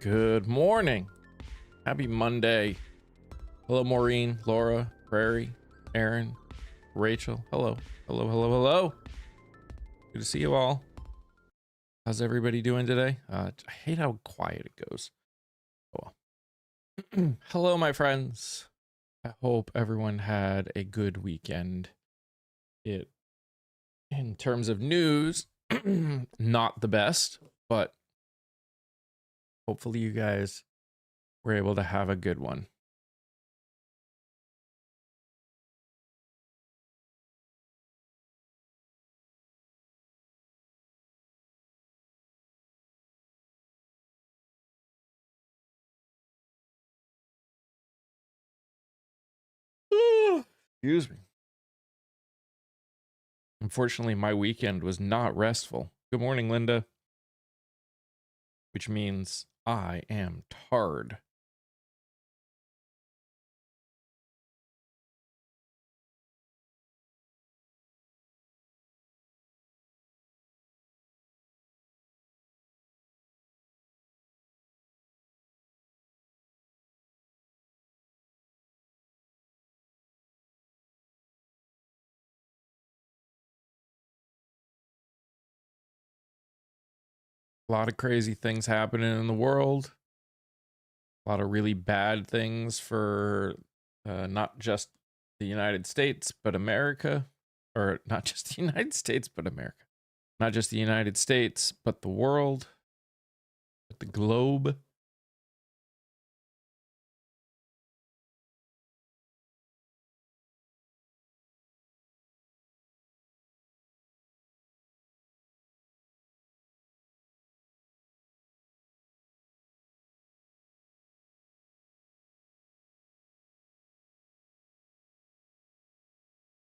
Good morning. Happy Monday. Hello, Maureen, Laura, Prairie, Aaron, Rachel. Hello. Hello, hello, hello. Good to see you all. How's everybody doing today? I hate how quiet it goes. Oh, well. Hello, my friends. I hope everyone had a good weekend. In terms of news, not the best, but hopefully you guys were able to have a good one. Excuse me. Unfortunately, my weekend was not restful. Good morning, Linda. Which means I am tired. A lot of crazy things happening in the world. A lot of really bad things for not just the United States, but America. Or not just the United States, but America. Not just the United States, but the world, but the globe.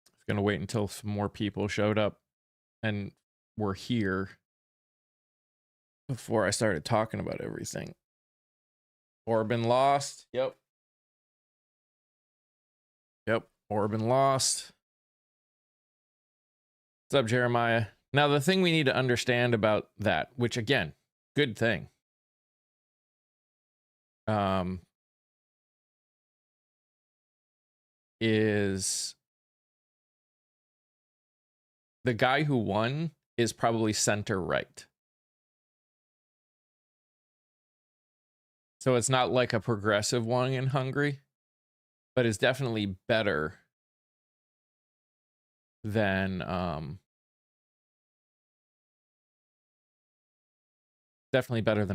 I was going to wait until some more people showed up and were here before I started talking about everything. Orban lost. Yep. Orban lost. What's up, Jeremiah? Now, the thing we need to understand about that, which again, good thing. Is the guy who won is probably center right. So it's not like a progressive one in Hungary, but it's definitely better than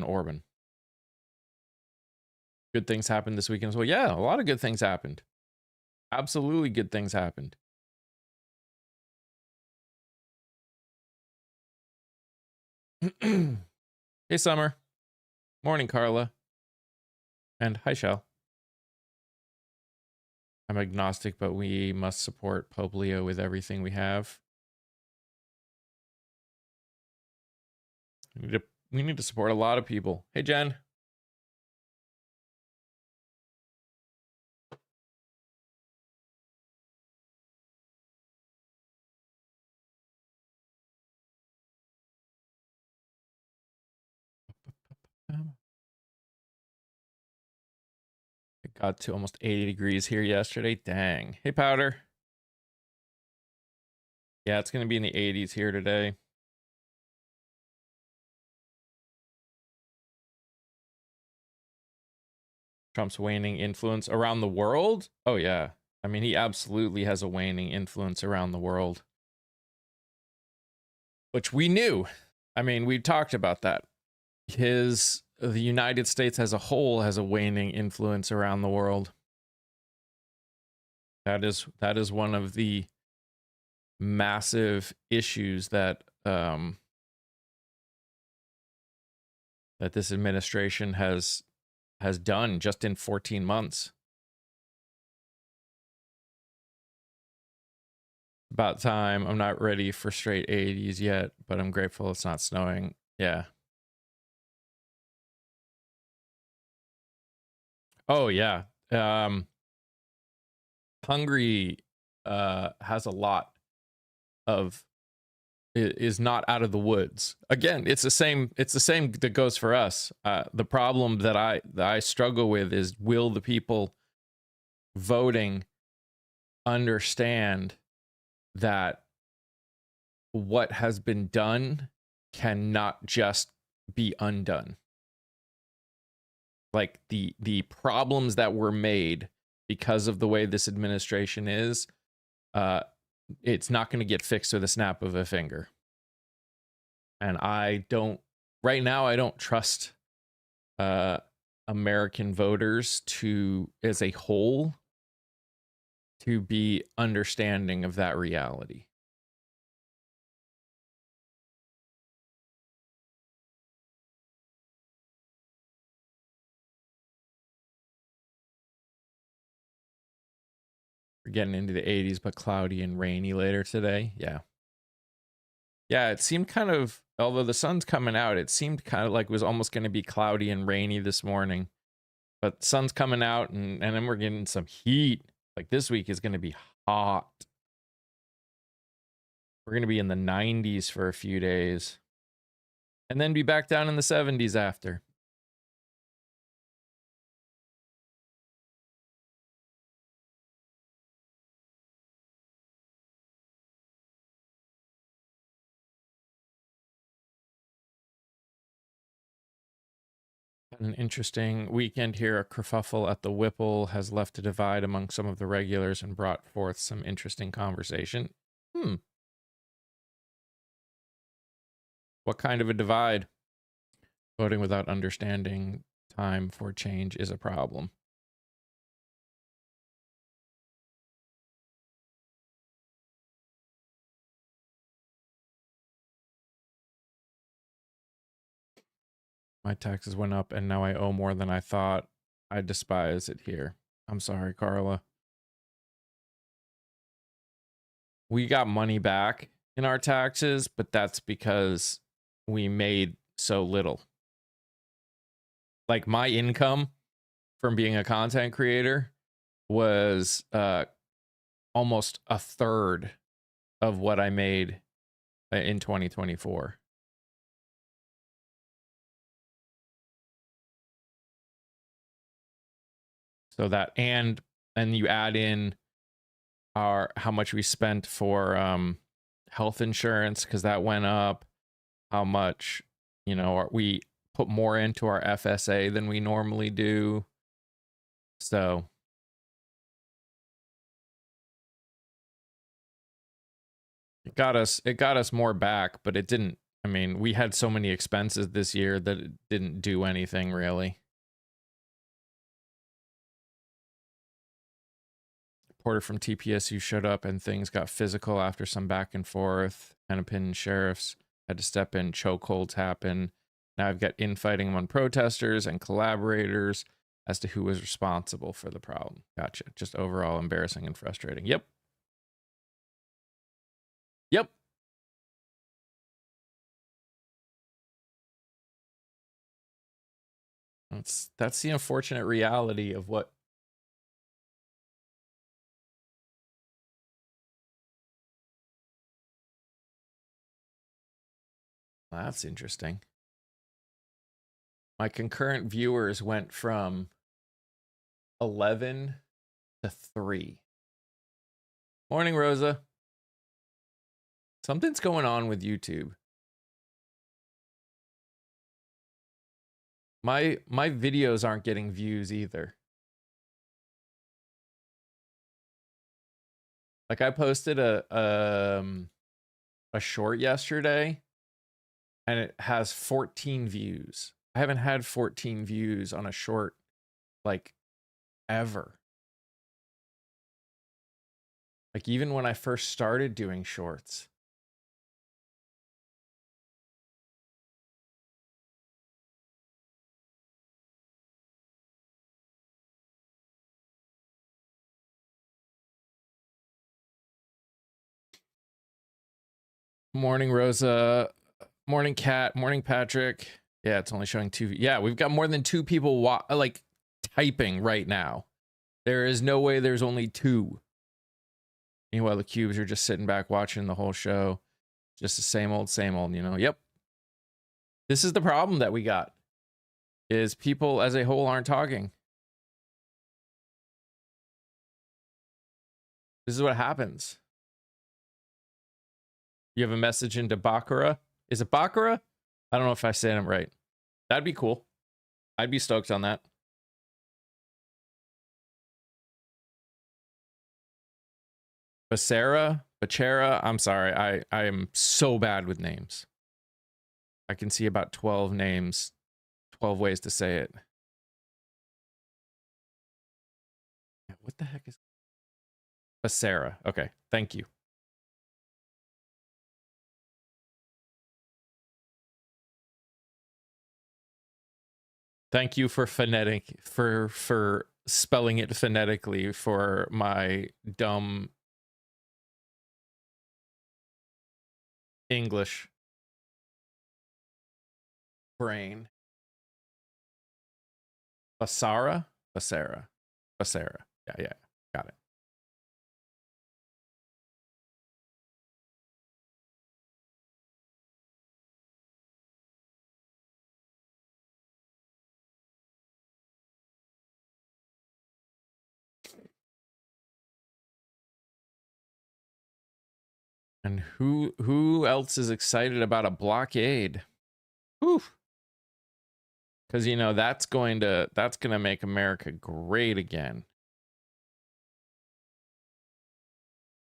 Orban. Good things happened this weekend as well. Yeah, a lot of good things happened. Absolutely good things happened. Hey, Summer. Morning, Carla. And hi, Shell. I'm agnostic, but we must support Pope Leo with everything we have. We need to support a lot of people. Hey, Jen. It got to almost 80 degrees here yesterday. Dang. Hey, Powder. Yeah, it's going to be in the 80s here today. Trump's waning influence around the world? Oh, yeah. I mean, he absolutely has a waning influence around the world. Which we knew. I mean, we talked about that. The United States as a whole has a waning influence around the world. That is one of the massive issues that that this administration has done just in 14 months. About time. I'm not ready for straight 80s yet, but I'm grateful it's not snowing. Yeah. Oh yeah. Hungary has a lot of is not out of the woods. Again, it's the same that goes for us. The problem that I struggle with is, will the people voting understand that what has been done cannot just be undone? Like the problems that were made because of the way this administration is, it's not going to get fixed with a snap of a finger. And right now I don't trust American voters as a whole, to be understanding of that reality. We're getting into the 80s, but cloudy and rainy later today. Yeah. Yeah, it seemed kind of, although the sun's coming out, it seemed kind of like it was almost going to be cloudy and rainy this morning. But the sun's coming out, and then we're getting some heat. Like this week is going to be hot. We're going to be in the 90s for a few days. And then be back down in the 70s after. An interesting weekend here. A kerfuffle at the Whipple has left a divide among some of the regulars and brought forth some interesting conversation. What kind of a divide? Voting without understanding time for change is a problem. My taxes went up and now I owe more than I thought. I despise it here. I'm sorry, Carla. We got money back in our taxes, but that's because we made so little. Like my income from being a content creator was almost a third of what I made in 2024. So that, and you add in how much we spent for health insurance, because that went up, how much, we put more into our FSA than we normally do. So it got us more back, but it didn't. I mean, we had so many expenses this year that it didn't do anything really. Reporter from TPSU showed up and things got physical after some back and forth. Hennepin sheriffs had to step in. Chokeholds happen. Now I've got infighting among protesters and collaborators as to who was responsible for the problem. Gotcha. Just overall embarrassing and frustrating. Yep. That's the unfortunate reality of what. Well, that's interesting. My concurrent viewers went from 11 to 3. Morning, Rosa. Something's going on with YouTube. My videos aren't getting views either. Like I posted a short yesterday and it has 14 views. I haven't had 14 views on a short like ever. Like even when I first started doing shorts. Morning, Rosa. Morning, Kat. Morning, Patrick. Yeah, it's only showing 2. Yeah, we've got more than 2 people like typing right now. There is no way there's only 2. Meanwhile, the cubes are just sitting back watching the whole show. Just the same old, you know? Yep. This is the problem that we got, is people as a whole aren't talking. This is what happens. You have a message into Bakura. Is it Bakura? I don't know if I said it right. That'd be cool. I'd be stoked on that. Bachera. I'm sorry. I am so bad with names. I can see about 12 names, 12 ways to say it. What the heck is Bachera? Okay, thank you. Thank you for for spelling it phonetically for my dumb English brain. Basara? Basara. Yeah, got it. And who else is excited about a blockade? Whew. Because you know that's gonna make America great again.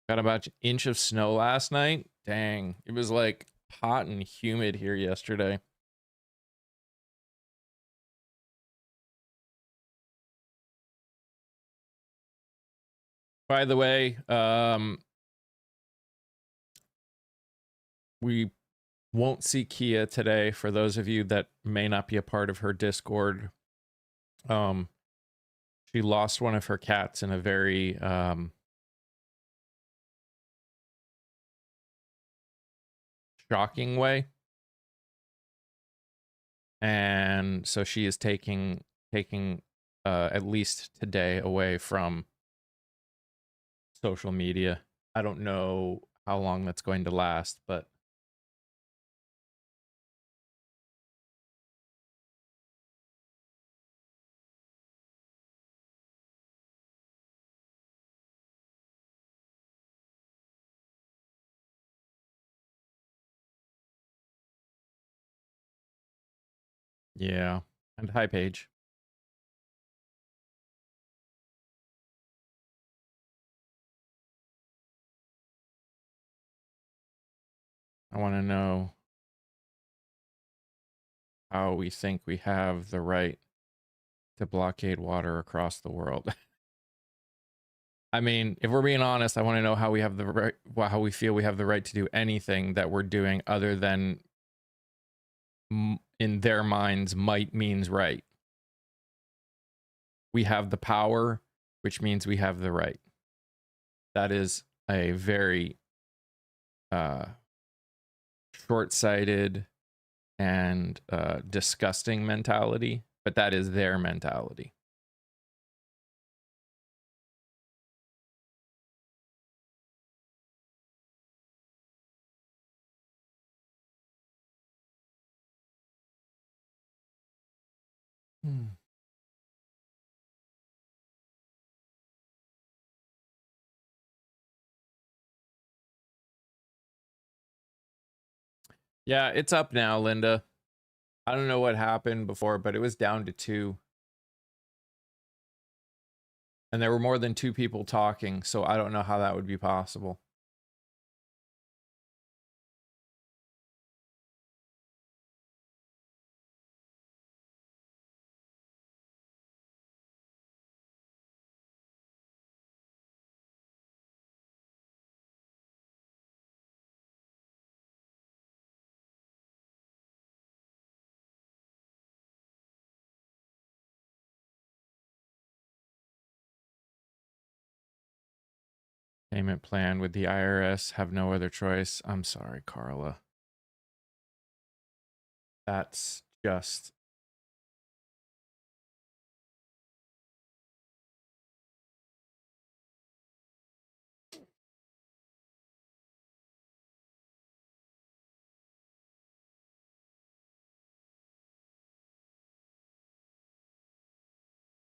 Got about an inch of snow last night. Dang, it was like hot and humid here yesterday. By the way, we won't see Kia today. For those of you that may not be a part of her Discord, she lost one of her cats in a very shocking way, and so she is taking at least today away from social media. I don't know how long that's going to last, but yeah. And hi, Paige. I want to know how we think we have the right to blockade water across the world. I mean, if we're being honest, I want to know how we have the right, how we feel we have the right to do anything that we're doing other than in their minds might means right. We have the power, which means we have the right. That is a very short-sighted and disgusting mentality, but that is their mentality. Yeah, it's up now, Linda. I don't know what happened before, but it was down to 2. And there were more than 2 people talking, so I don't know how that would be possible. Payment plan with the IRS, have no other choice. I'm sorry, Carla. That's just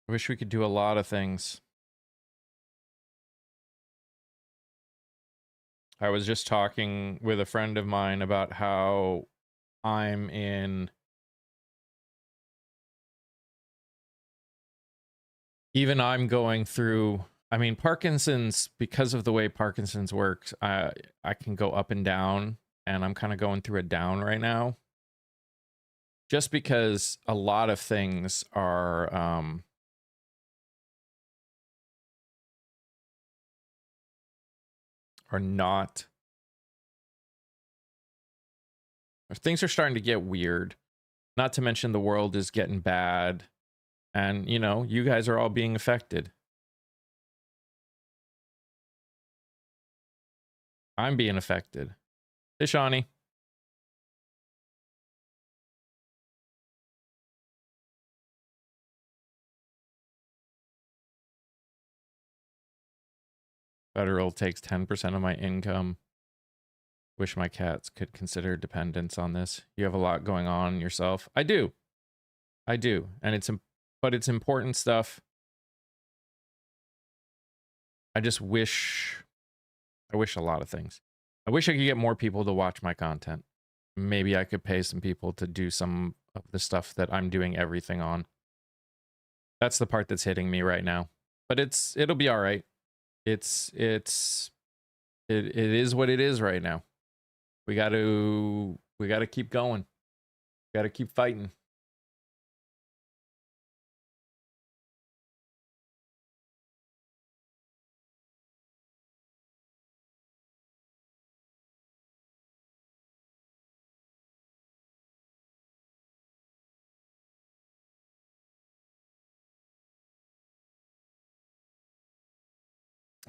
I wish we could do a lot of things. I was just talking with a friend of mine about how I'm in, even I'm going through, I mean, Parkinson's, because of the way Parkinson's works, I can go up and down, and I'm kind of going through a down right now. Just because a lot of things are not, things are starting to get weird. Not to mention the world is getting bad, and you know, you guys are all being affected. I'm being affected. Hey, Shawnee. Federal takes 10% of my income. Wish my cats could consider dependence on this. You have a lot going on yourself. I do. And it's important stuff. I wish a lot of things. I wish I could get more people to watch my content. Maybe I could pay some people to do some of the stuff that I'm doing everything on. That's the part that's hitting me right now. But it'll be all right. It is what it is right now. We got to keep going. Got to keep fighting.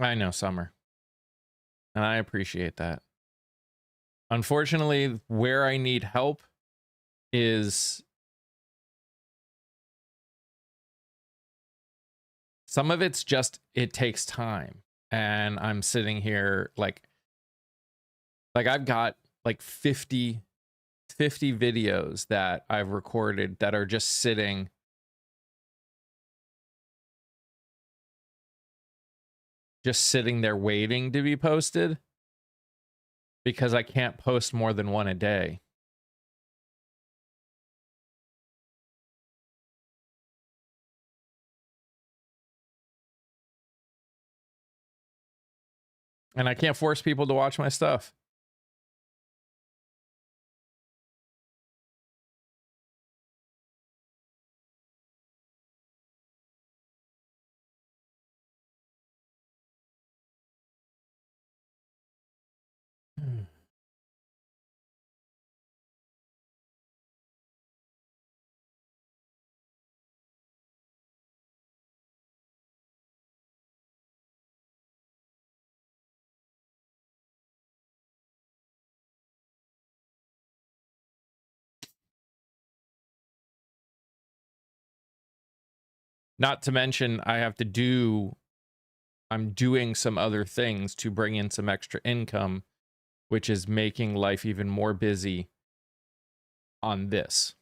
I know, Summer. And I appreciate that. Unfortunately, where I need help is some of it's just, it takes time. And I'm sitting here like I've got like 50 videos that I've recorded that are just sitting there waiting to be posted because I can't post more than one a day. And I can't force people to watch my stuff. Not to mention, I'm doing some other things to bring in some extra income, which is making life even more busy on this.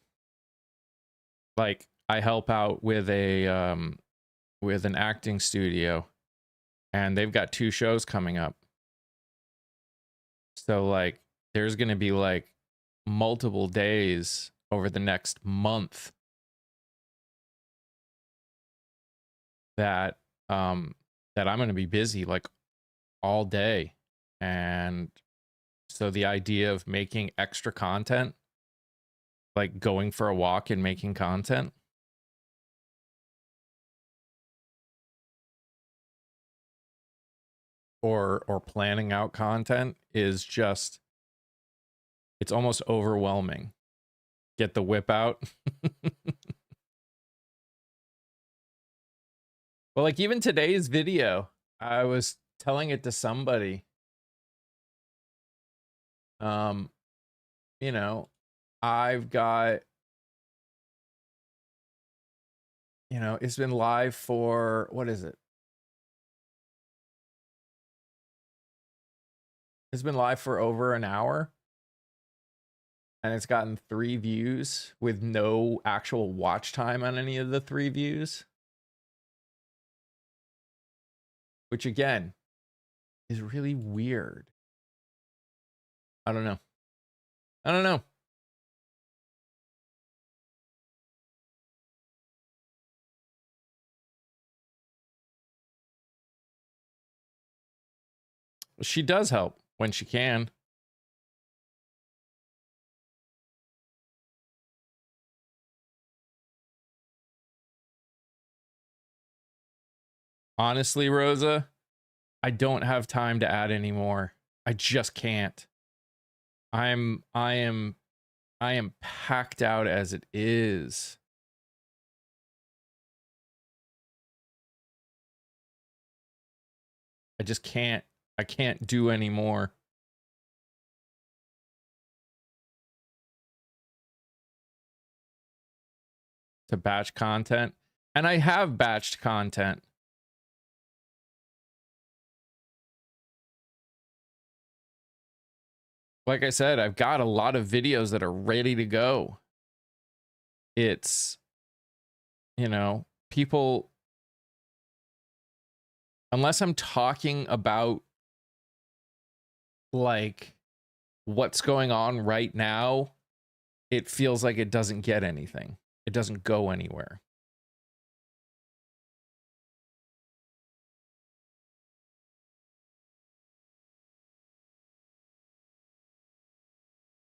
Like, I help out with an acting studio, and they've got 2 shows coming up. So like, there's going to be like multiple days over the next month that I'm going to be busy like all day. And so the idea of making extra content, like going for a walk and making content, or planning out content, is just, it's almost overwhelming. Get the whip out. Well, like even today's video, I was telling it to somebody. You know, I've got, you know, it's been live for, what is it? It's been live for over an hour. And it's gotten 3 views with no actual watch time on any of the 3 views. which again is really weird. I don't know. I don't know. She does help when she can. Honestly, Rosa, I don't have time to add anymore. I just can't. I am packed out as it is. I just can't. I can't do anymore. To batch content. And I have batched content. Like I said, I've got a lot of videos that are ready to go. It's, you know, people, unless I'm talking about like what's going on right now, it feels like it doesn't get anything. It doesn't go anywhere.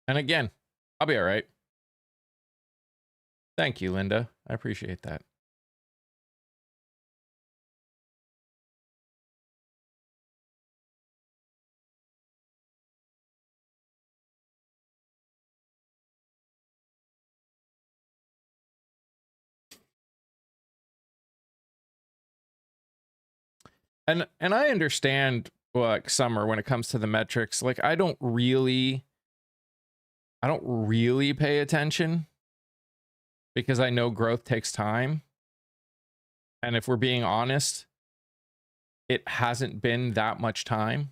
And again, I'll be all right. Thank you, Linda. I appreciate that. And I understand like Summer when it comes to the metrics. Like I don't really pay attention because I know growth takes time. And if we're being honest, it hasn't been that much time.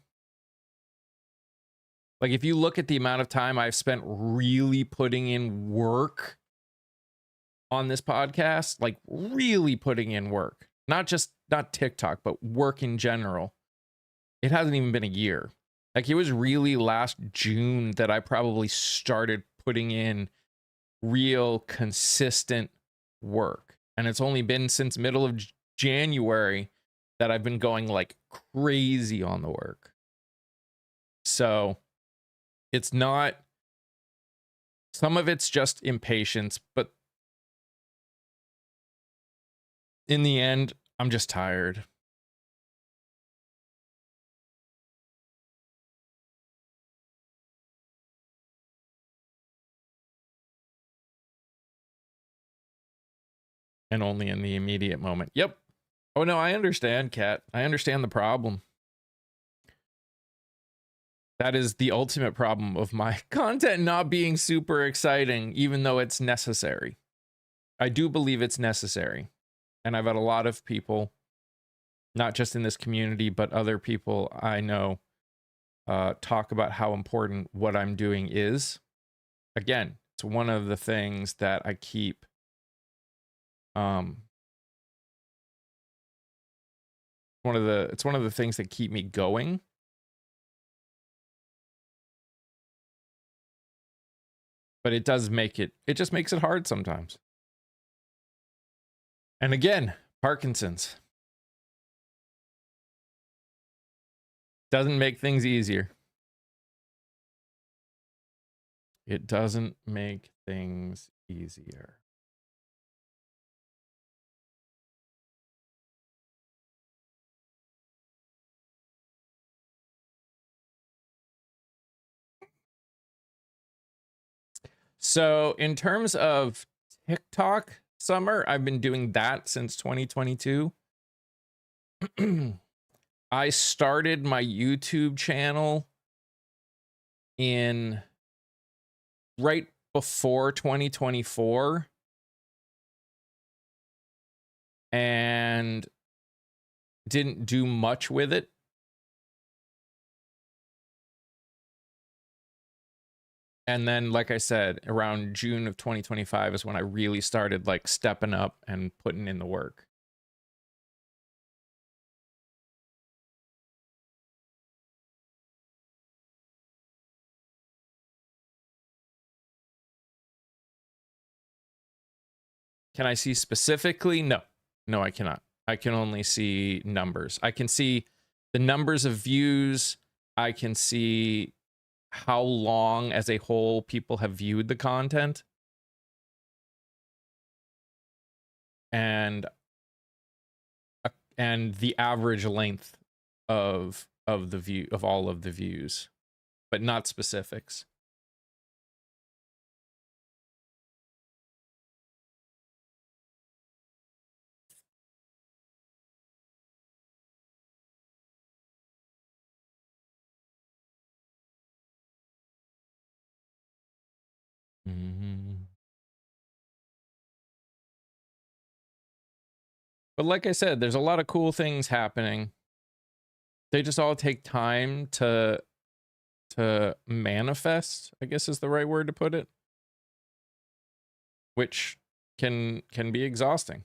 Like if you look at the amount of time I've spent really putting in work on this podcast, like really putting in work, not TikTok, but work in general, it hasn't even been a year. Like it was really last June that I probably started putting in real consistent work. And it's only been since middle of January that I've been going like crazy on the work. So it's not, some of it's just impatience, but in the end, I'm just tired. And only in the immediate moment. Yep. Oh no, I understand, Kat. I understand the problem. That is the ultimate problem of my content not being super exciting, even though it's necessary. I do believe it's necessary. And I've had a lot of people, not just in this community, but other people I know, talk about how important what I'm doing is. Again, it's one of the things that I keep it's one of the things that keep me going. But it does make it just makes it hard sometimes. And again, Parkinson's doesn't make things easier. It doesn't make things easier. So in terms of TikTok, Summer, I've been doing that since 2022. I started my YouTube channel in right before 2024 and didn't do much with it. And then, like I said, around June of 2025 is when I really started like stepping up and putting in the work. Can I see specifically? No. No, I cannot. I can only see numbers. I can see the numbers of views. I can see how long as a whole people have viewed the content. And the average length of the view of all of the views, but not specifics. But like I said, there's a lot of cool things happening. They just all take time to manifest, I guess is the right word to put it, which can be exhausting.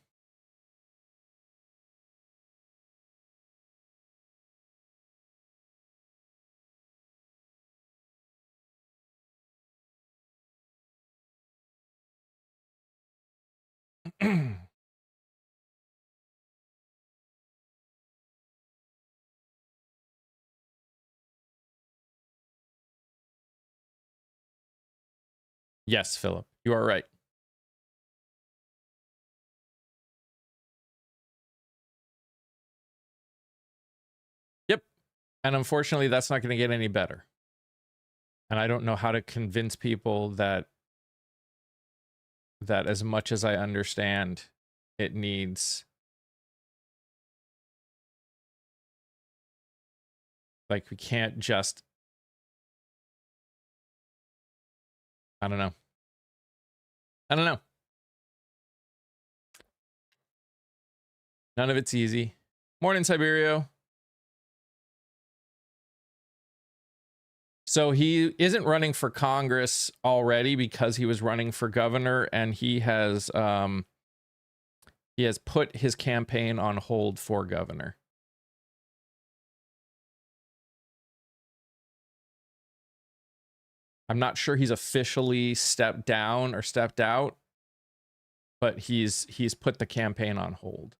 Yes, Philip, you are right. Yep. And unfortunately, that's not going to get any better. And I don't know how to convince people that as much as I understand, it needs, like, we can't just, I don't know. None of it's easy. Morning, Siberio. So he isn't running for Congress already because he was running for governor, and he has put his campaign on hold for governor. I'm not sure he's officially stepped down or stepped out, but he's put the campaign on hold.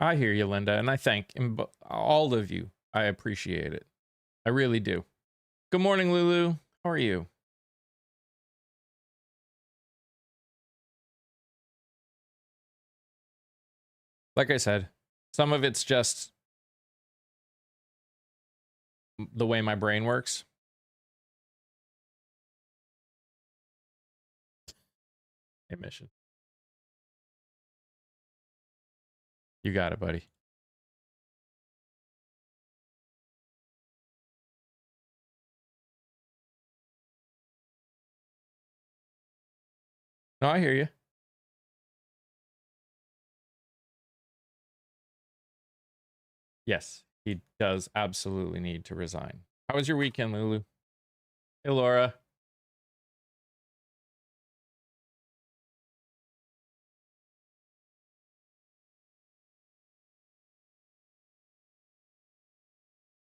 I hear you, Linda, and I thank all of you. I appreciate it. I really do. Good morning, Lulu. How are you? Like I said, some of it's just the way my brain works. Mission. You got it, buddy. No, I hear you. Yes, he does absolutely need to resign. How was your weekend, Lulu? Hey, Laura.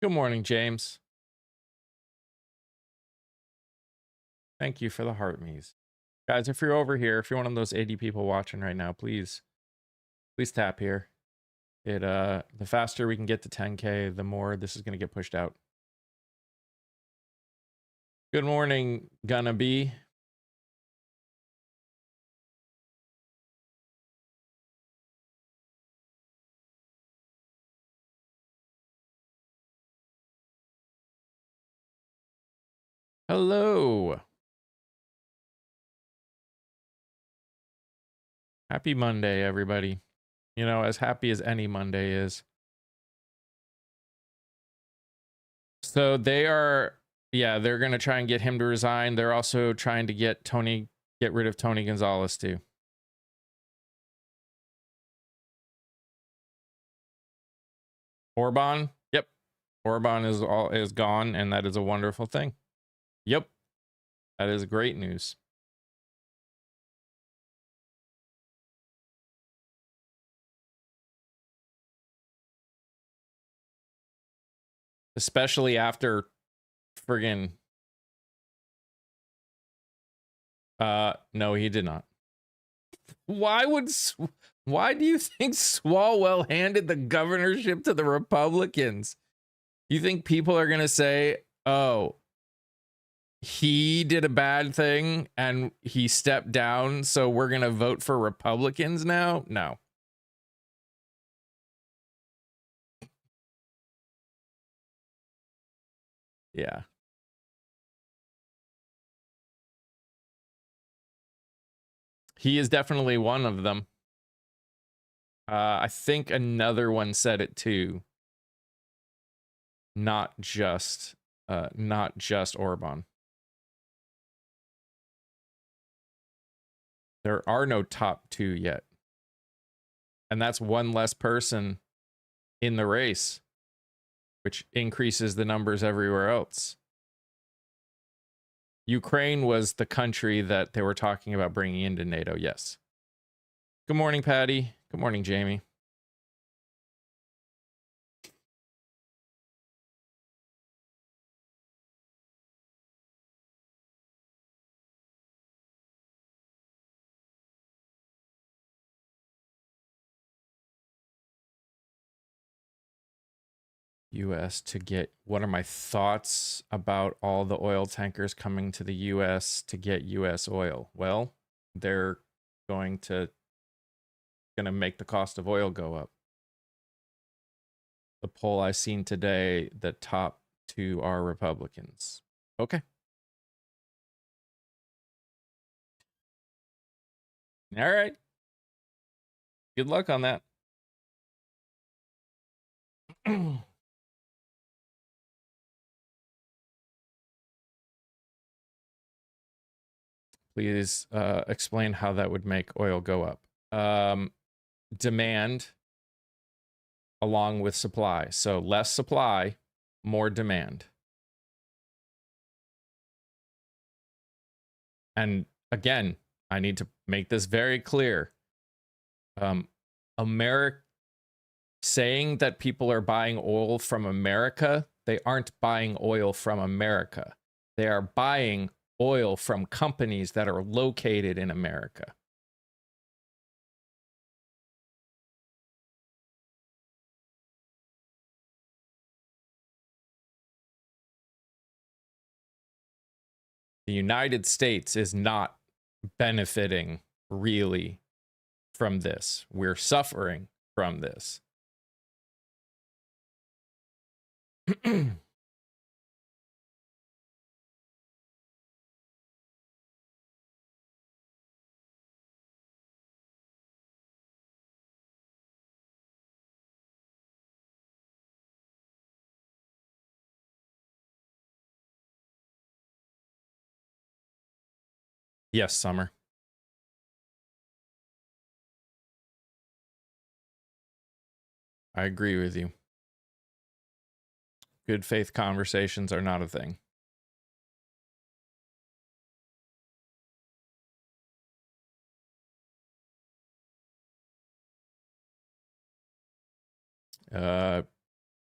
Good morning, James. Thank you for the heart me's. Guys, if you're over here, if you're one of those 80 people watching right now, please tap here. It the faster we can get to 10K, the more this is going to get pushed out. Good morning, gonna be. Hello. Happy Monday, everybody. You know, as happy as any Monday is. So they are, yeah, they're going to try and get him to resign. They're also trying to get rid of Tony Gonzalez too. Orban, yep. Orban is gone, and that is a wonderful thing. Yep. That is great news. Especially after friggin' no, he did not. Why do you think Swalwell handed the governorship to the Republicans? You think people are going to say, "Oh, he did a bad thing and he stepped down, so we're going to vote for Republicans now?" No. Yeah. He is definitely one of them. I think another one said it too. Not just Orban. There are no top two yet. And that's one less person in the race, which increases the numbers everywhere else. Ukraine was the country that they were talking about bringing into NATO, yes. Good morning, Patty. Good morning, Jamie. US to get, what are my thoughts about all the oil tankers coming to the US to get US oil? Well, they're going to make the cost of oil go up. The poll I seen today, the top two are Republicans. Okay. All right. Good luck on that. Please explain how that would make oil go up. Demand along with supply. So less supply, more demand. And again, I need to make this very clear. America saying that people are buying oil from America, they aren't buying oil from America. They are buying oil from companies that are located in America. The United States is not benefiting really from this. We're suffering from this. Yes, Summer. I agree with you. Good faith conversations are not a thing.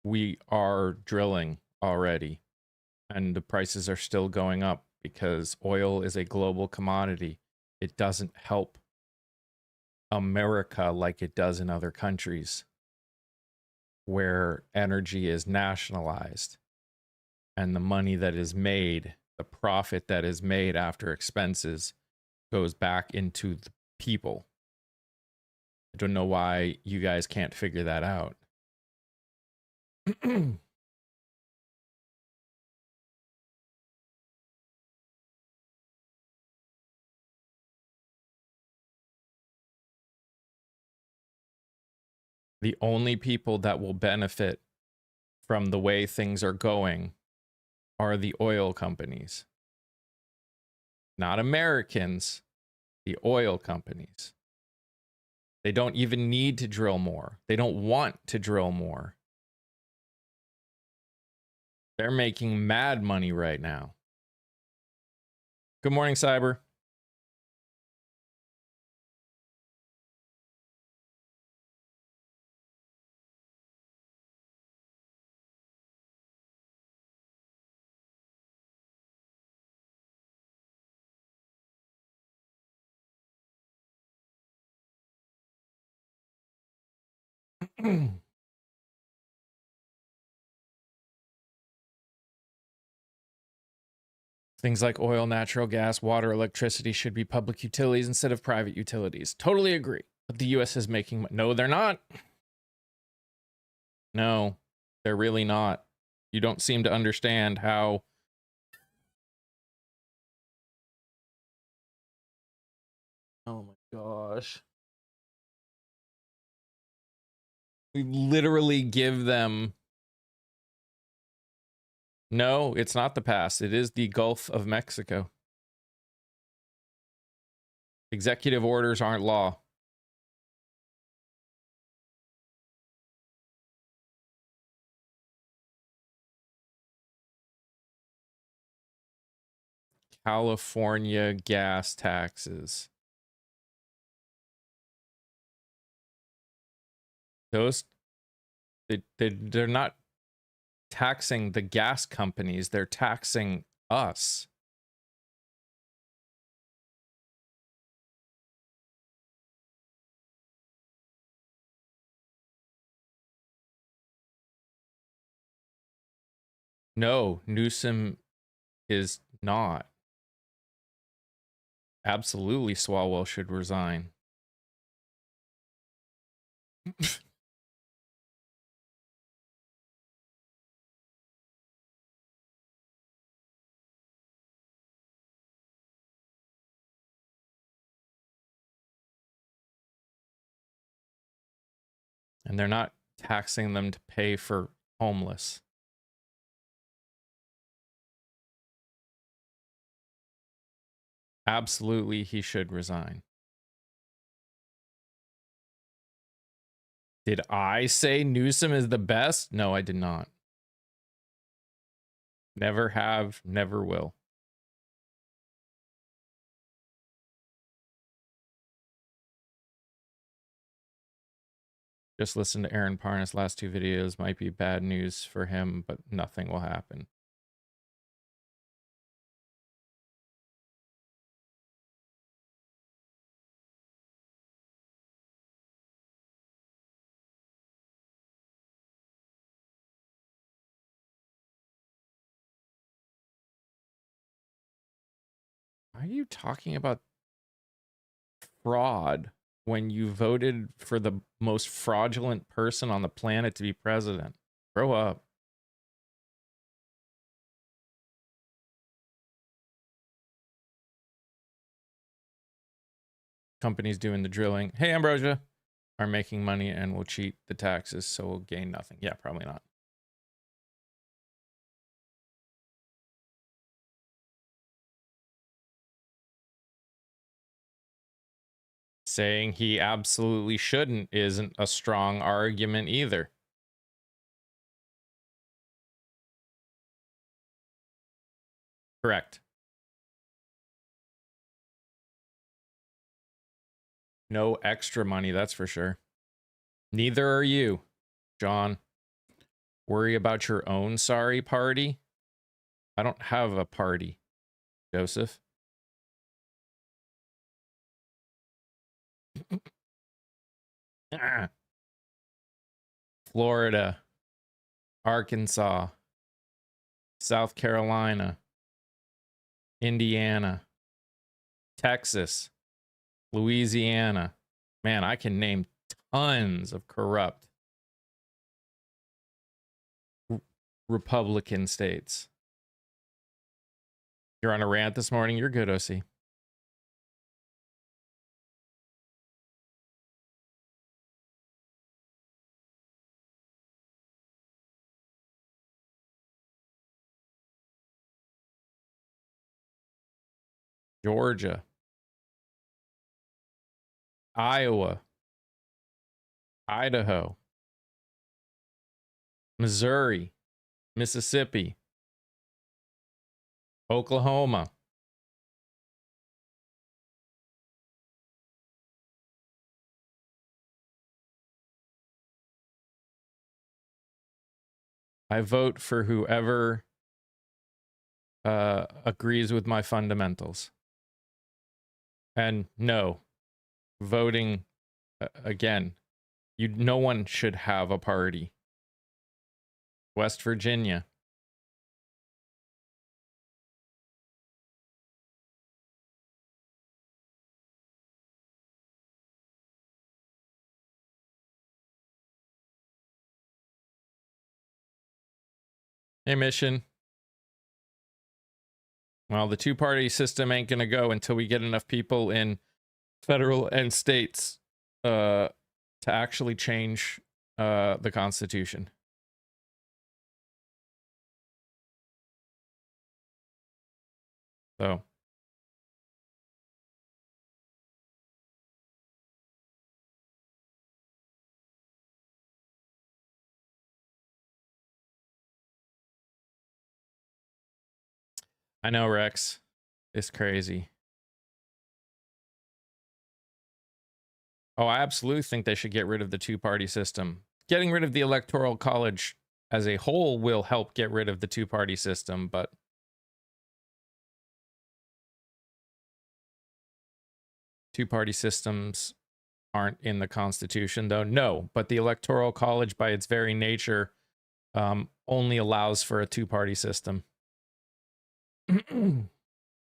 We are drilling already, and the prices are still going up because oil is a global commodity. It doesn't help America like it does in other countries where energy is nationalized and the money that is made, the profit that is made after expenses, goes back into the people. I don't know why you guys can't figure that out. The only people that will benefit from the way things are going are the oil companies. Not Americans, the oil companies. They don't even need to drill more. They don't want to drill more. They're making mad money right now. Good morning, Cyber. Things like oil, natural gas, water, electricity should be public utilities instead of private utilities. Totally agree. But the US is making... No, they're not. No, they're really not. You don't seem to understand how... Oh my gosh. We literally give them... No, it's not the pass. It is the Gulf of Mexico. Executive orders aren't law. California gas taxes. Those... They're not taxing the gas companies. They're taxing us. No, Newsom is not. Absolutely, Swalwell should resign. And they're not taxing them to pay for homeless. Absolutely, he should resign. Did I say Newsom is the best? No, I did not. Never have, never will. Just listen to Aaron Parnas' last two videos. Might be bad news for him, but nothing will happen. Are you talking about fraud when you voted for the most fraudulent person on the planet to be president? Grow up. Companies doing the drilling, hey Ambrosia, are making money and will cheat the taxes, so we'll gain nothing. Yeah, probably not. Saying he absolutely shouldn't isn't a strong argument either. Correct. No extra money, that's for sure. Neither are you, John. Worry about your own sorry party? I don't have a party, Joseph. Florida, Arkansas, South Carolina, Indiana, Texas, Louisiana. Man, I can name tons of corrupt Republican states. You're on a rant this morning. You're good, OC. Georgia, Iowa, Idaho, Missouri, Mississippi, Oklahoma, I vote for whoever agrees with my fundamentals. And no, voting again, no one should have a party. West Virginia. Hey, Mission. Well, the two-party system ain't gonna go until we get enough people in federal and states to actually change the Constitution. So I know, Rex. It's crazy. Oh, I absolutely think they should get rid of the two-party system. Getting rid of the Electoral College as a whole will help get rid of the two-party system, but two-party systems aren't in the Constitution, though. No, but the Electoral College, by its very nature, only allows for a two-party system.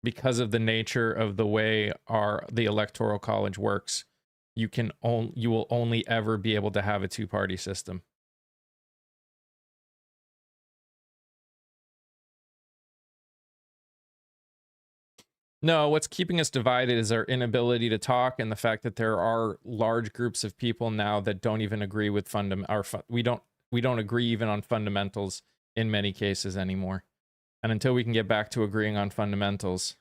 Because of the nature of the way the Electoral College works, you will only ever be able to have a two-party system. No, what's keeping us divided is our inability to talk, and the fact that there are large groups of people now that don't even agree with we don't agree even on fundamentals in many cases anymore. And until we can get back to agreeing on fundamentals,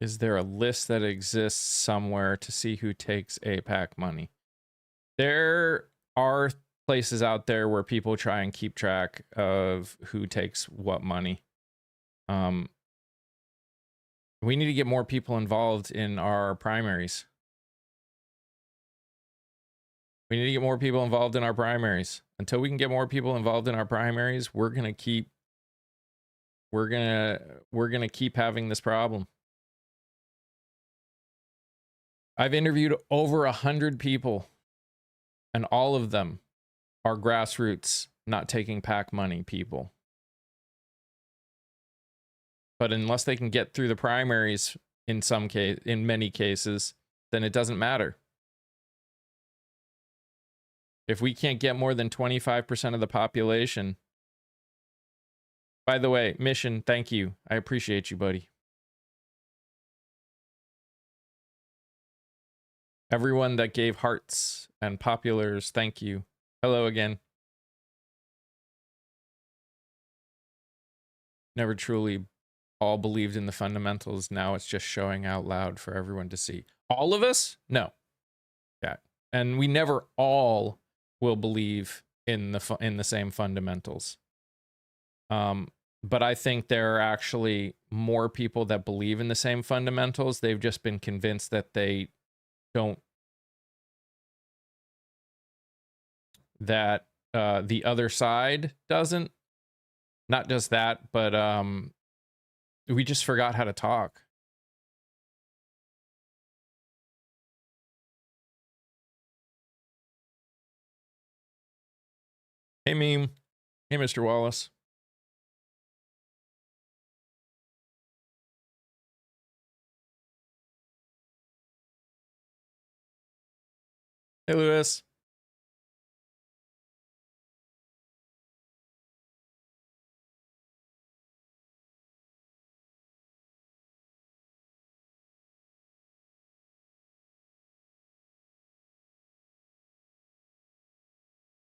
is there a list that exists somewhere to see who takes APAC money? There are places out there where people try and keep track of who takes what money. We need to get more people involved in our primaries. We need to get more people involved in our primaries. Until we can get more people involved in our primaries, we're gonna keep having this problem. I've interviewed over 100 people, and all of them are grassroots, not taking PAC money people. But unless they can get through the primaries in many cases, then it doesn't matter. If we can't get more than 25% of the population. By the way, Mission, thank you. I appreciate you, buddy. Everyone that gave hearts and populars, thank you. Hello again. Never truly all believed in the fundamentals. Now it's just showing out loud for everyone to see. All of us? No. Yeah. And we never all will believe in the same fundamentals. But I think there are actually more people that believe in the same fundamentals. They've just been convinced that they don't, that the other side doesn't. Not just that, but we just forgot how to talk. Hey, Meme. Hey, Mr. Wallace. Hey, Lewis.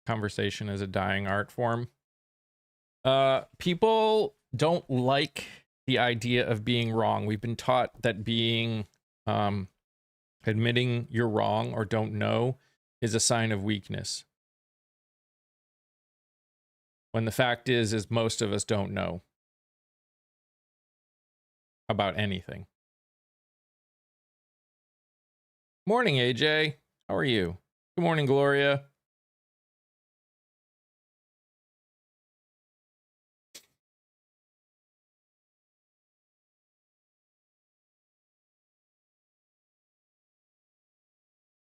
conversation is a dying art form. People don't like the idea of being wrong. We've been taught that being admitting you're wrong or don't know is a sign of weakness. When the fact is most of us don't know about anything. Morning, AJ. How are you? Good morning, Gloria.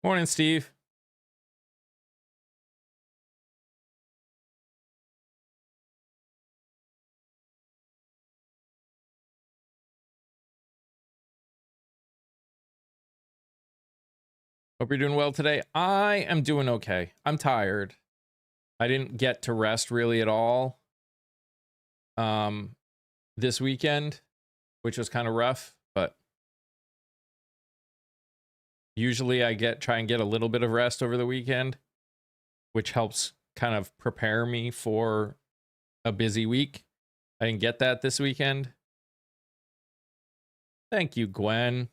Morning, Steve. Hope you're doing well today. I am doing okay. I'm tired. I didn't get to rest really at all this weekend, which was kind of rough, but usually I try and get a little bit of rest over the weekend, which helps kind of prepare me for a busy week. I didn't get that this weekend. Thank you, Gwen.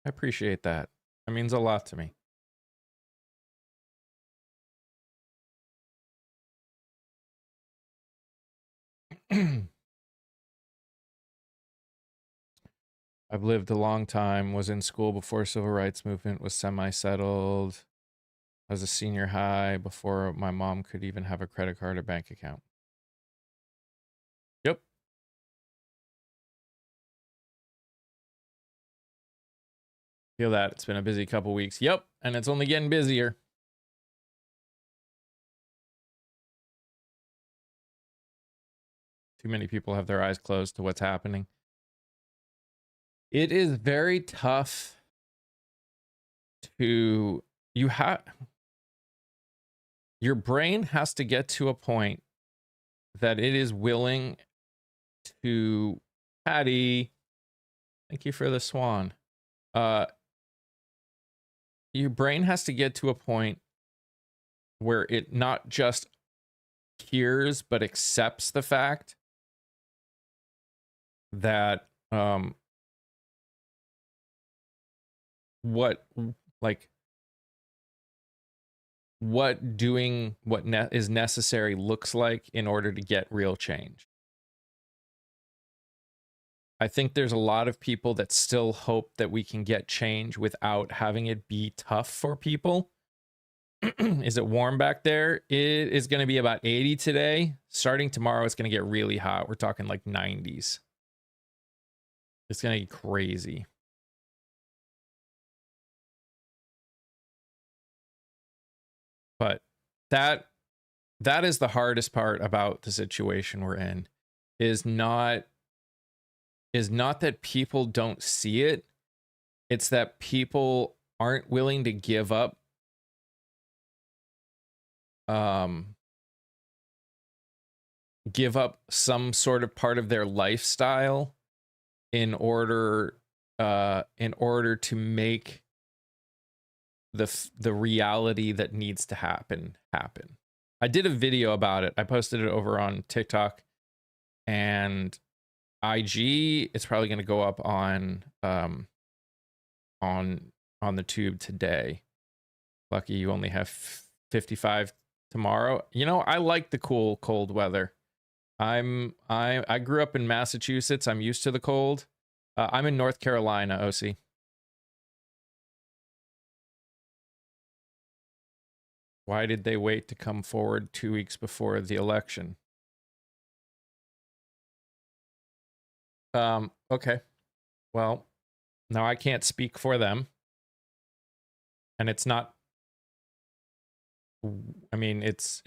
I appreciate that. That means a lot to me. I've lived a long time, was in school before civil rights movement was semi-settled. I was a senior high before my mom could even have a credit card or bank account. Yep. Feel that. It's been a busy couple weeks. Yep. And it's only getting busier. Too many people have their eyes closed to what's happening. It is very tough to, your brain has to get to a point that it is willing to, Patty, thank you for the swan. Your brain has to get to a point where it not just hears but accepts the fact that what doing what is necessary looks like in order to get real change. I think there's a lot of people that still hope that we can get change without having it be tough for people. Is it warm back there? It is going to be about 80 today. Starting tomorrow, it's going to get really hot. We're talking like 90s. It's going to be crazy. But that is the hardest part about the situation we're in, is not that people don't see it. It's that people aren't willing to give up some sort of part of their lifestyle in order to make the reality that needs to happen. I did a video about it. I posted it over on TikTok and IG. It's probably going to go up on the tube today. Lucky you only have 55 tomorrow. You know, I like the cool cold weather. I grew up in Massachusetts. I'm used to the cold. I'm in North Carolina, OC. Why did they wait to come forward 2 weeks before the election? Okay. Well, now I can't speak for them. And it's not, I mean, it's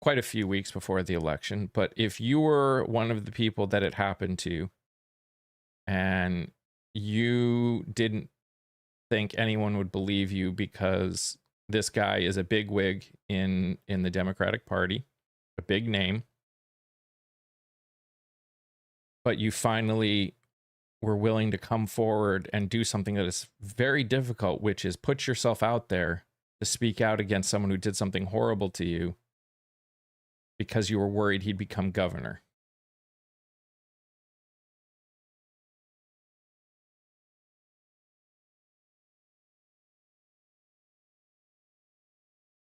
quite a few weeks before the election, but if you were one of the people that it happened to and you didn't think anyone would believe you because this guy is a bigwig in the Democratic Party, a big name, but you finally were willing to come forward and do something that is very difficult, which is put yourself out there to speak out against someone who did something horrible to you because you were worried he'd become governor.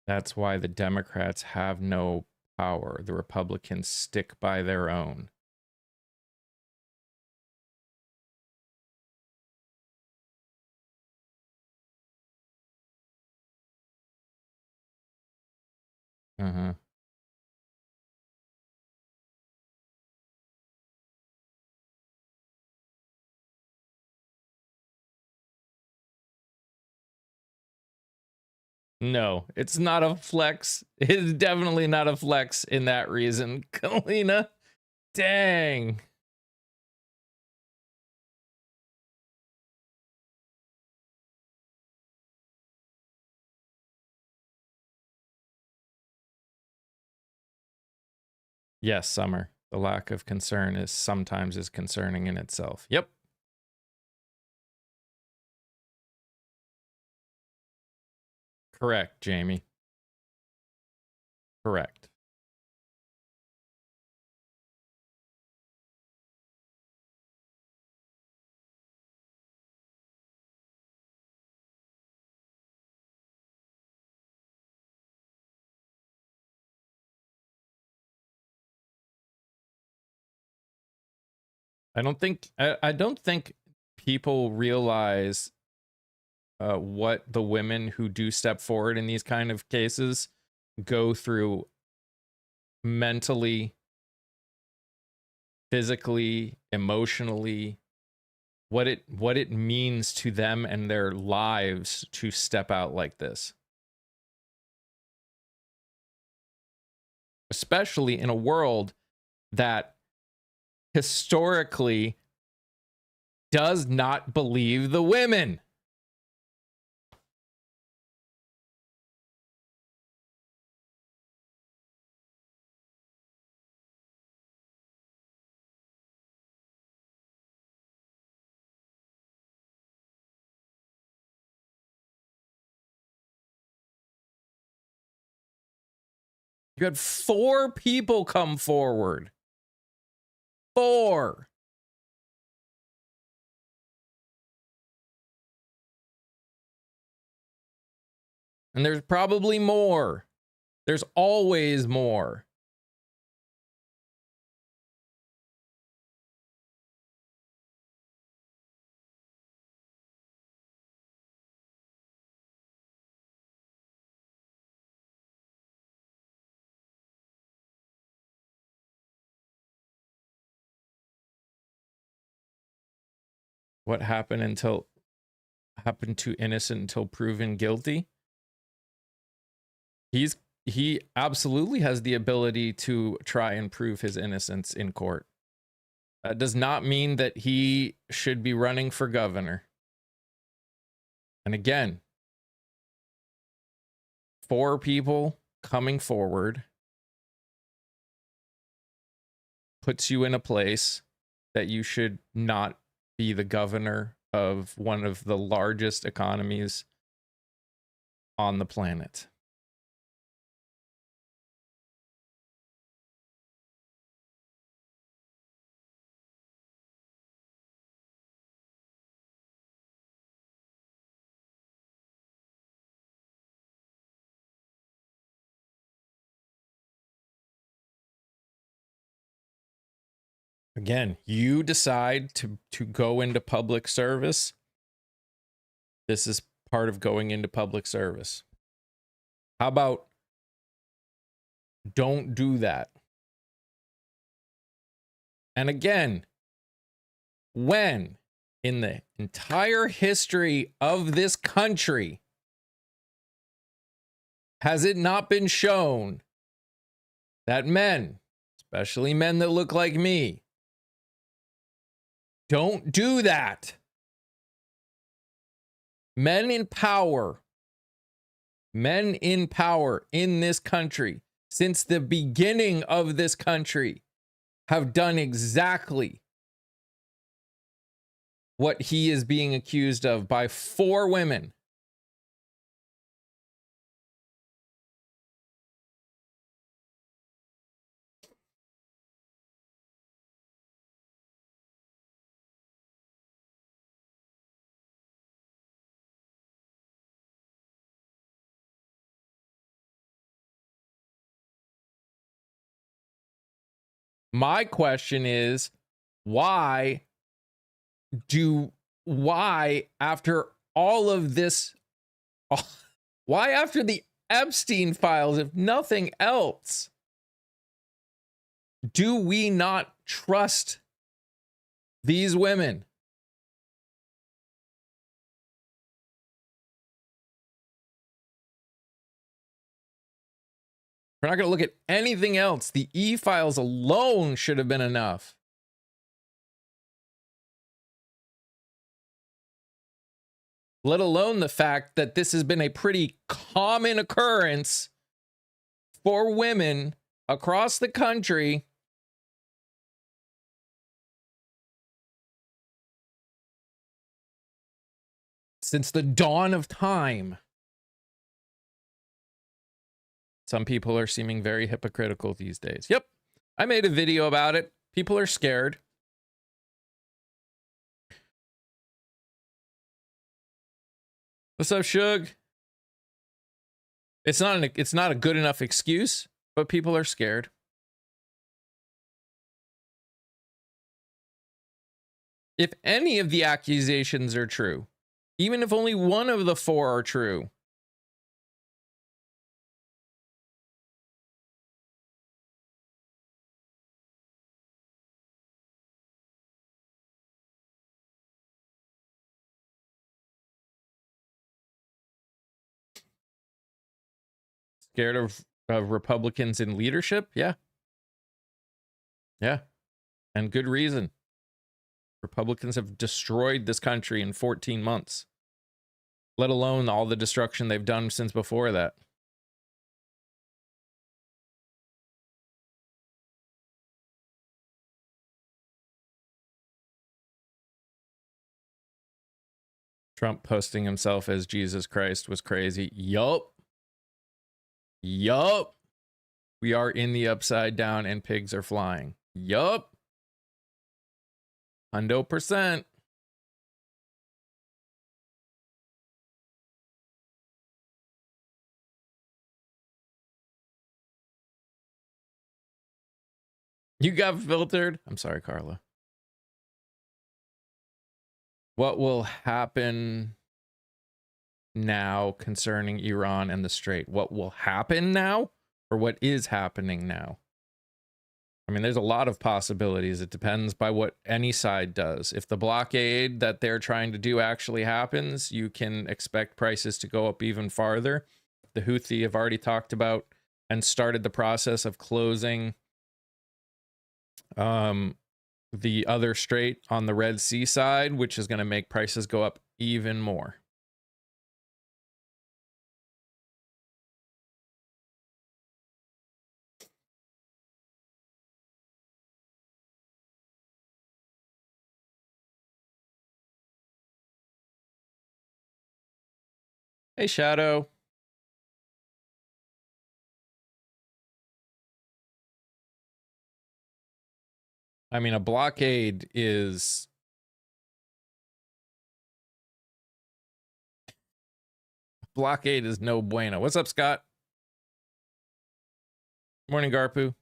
That's why the Democrats have no power. The Republicans stick by their own. Uh-huh. No, it's not a flex. It's definitely not a flex in that reason. Kalina, dang. Yes, Summer. The lack of concern is sometimes concerning in itself. Yep. Correct, Jamie. Correct. I don't think people realize what the women who do step forward in these kind of cases go through mentally, physically, emotionally, what it means to them and their lives to step out like this. Especially in a world that historically does not believe the women. You had 4 people come forward. 4. And there's probably more. There's always more. What happened to innocent until proven guilty? He absolutely has the ability to try and prove his innocence in court. That does not mean that he should be running for governor. And again, 4 people coming forward puts you in a place that you should not be the governor of one of the largest economies on the planet. Again, you decide to go into public service. This is part of going into public service. How about don't do that? And again, when in the entire history of this country has it not been shown that men, especially men that look like me, don't do that? Men in power in this country, since the beginning of this country, have done exactly what he is being accused of by 4 women. My question is, why after all of this, why after the Epstein files, if nothing else, do we not trust these women? We're not going to look at anything else. The e-files alone should have been enough. Let alone the fact that this has been a pretty common occurrence for women across the country since the dawn of time. Some people are seeming very hypocritical these days. Yep, I made a video about it. People are scared. What's up, Shug? It's not a good enough excuse, but people are scared. If any of the accusations are true, even if only one of the four are true, scared of Republicans in leadership? Yeah. Yeah. And good reason. Republicans have destroyed this country in 14 months, let alone all the destruction they've done since before that. Trump posting himself as Jesus Christ was crazy. Yup. Yup. We are in the upside down and pigs are flying. Yup. 100%. You got filtered? I'm sorry, Carla. What will happen now concerning Iran and the Strait? What will happen now, or what is happening now? I mean, there's a lot of possibilities. It depends by what any side does. If the blockade that they're trying to do actually happens, you can expect prices to go up even farther. The Houthi have already talked about and started the process of closing the other strait on the Red Sea side, which is going to make prices go up even more. Hey, Shadow. I mean, a blockade is... blockade is no bueno. What's up, Scott? Morning, Garpu.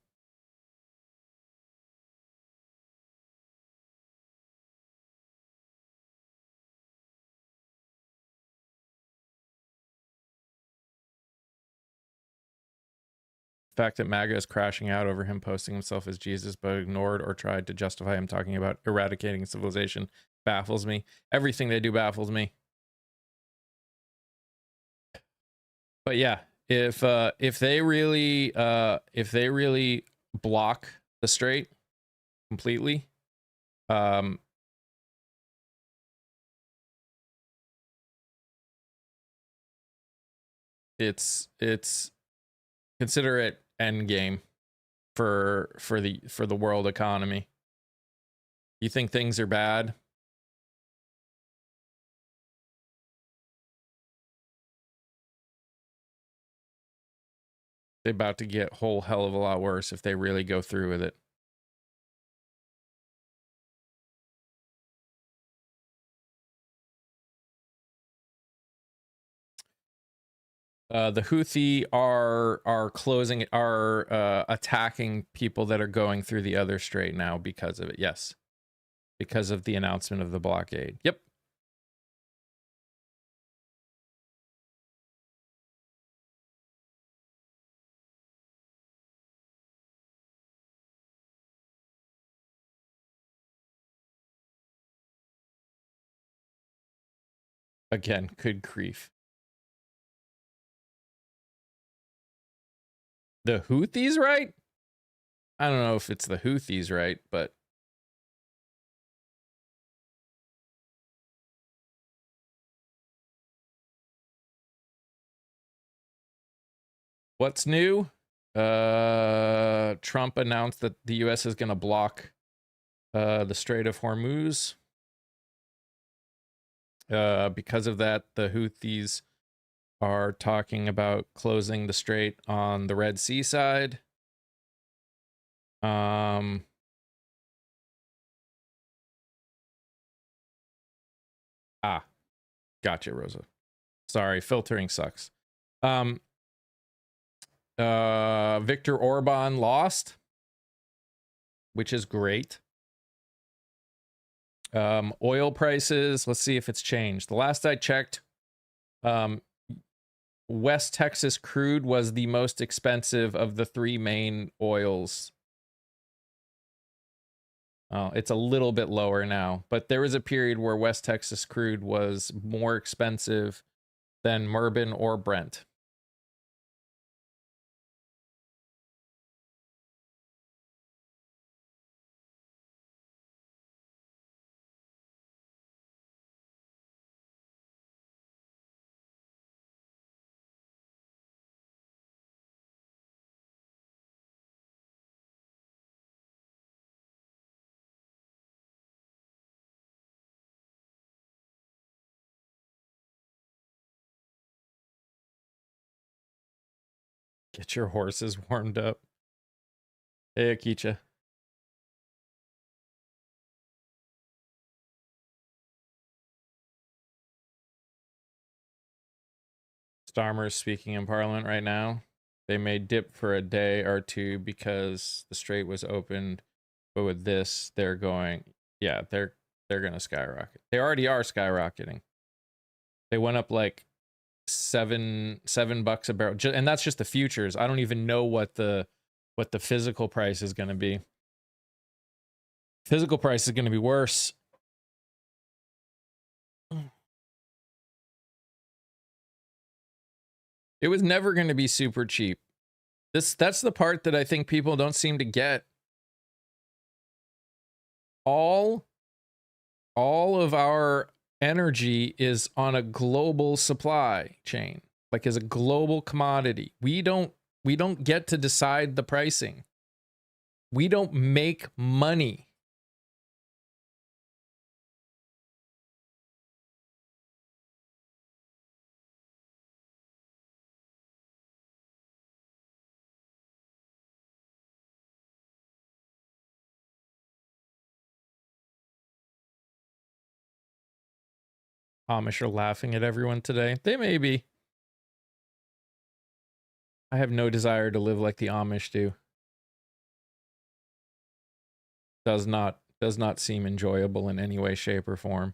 The fact that MAGA is crashing out over him posting himself as Jesus, but ignored or tried to justify him talking about eradicating civilization baffles me. Everything they do baffles me. But yeah, if they really block the strait completely, it's consider it end game for the world economy. You think things are bad? They're about to get a whole hell of a lot worse if they really go through with it. The Houthi are closing, are attacking people that are going through the other strait now because of it. Yes, because of the announcement of the blockade. Yep. Again, good grief. The Houthis, right? I don't know if it's the Houthis, right? But what's new? Trump announced that the U.S. is going to block the Strait of Hormuz. Because of that, the Houthis are talking about closing the strait on the Red Sea side. Gotcha, Rosa. Sorry, filtering sucks. Viktor Orban lost, which is great. Oil prices, let's see if it's changed. The last I checked, West Texas crude was the most expensive of the three main oils. Oh, it's a little bit lower now, but there was a period where West Texas crude was more expensive than Murban or Brent. Get your horses warmed up. Hey, Akicha. Starmer's speaking in Parliament right now. They may dip for a day or two because the strait was opened, but with this, they're going. Yeah, they're gonna skyrocket. They already are skyrocketing. They went up like $7 a barrel, and that's just the futures. I don't even know what the physical price is going to be. Physical price is going to be worse. It was never going to be super cheap. That's the part that I think people don't seem to get. All of our energy is on a global supply chain, like as a global commodity. We don't get to decide the pricing. We don't make money. Amish are laughing at everyone today. They may be. I have no desire to live like the Amish do. Does not seem enjoyable in any way, shape, or form.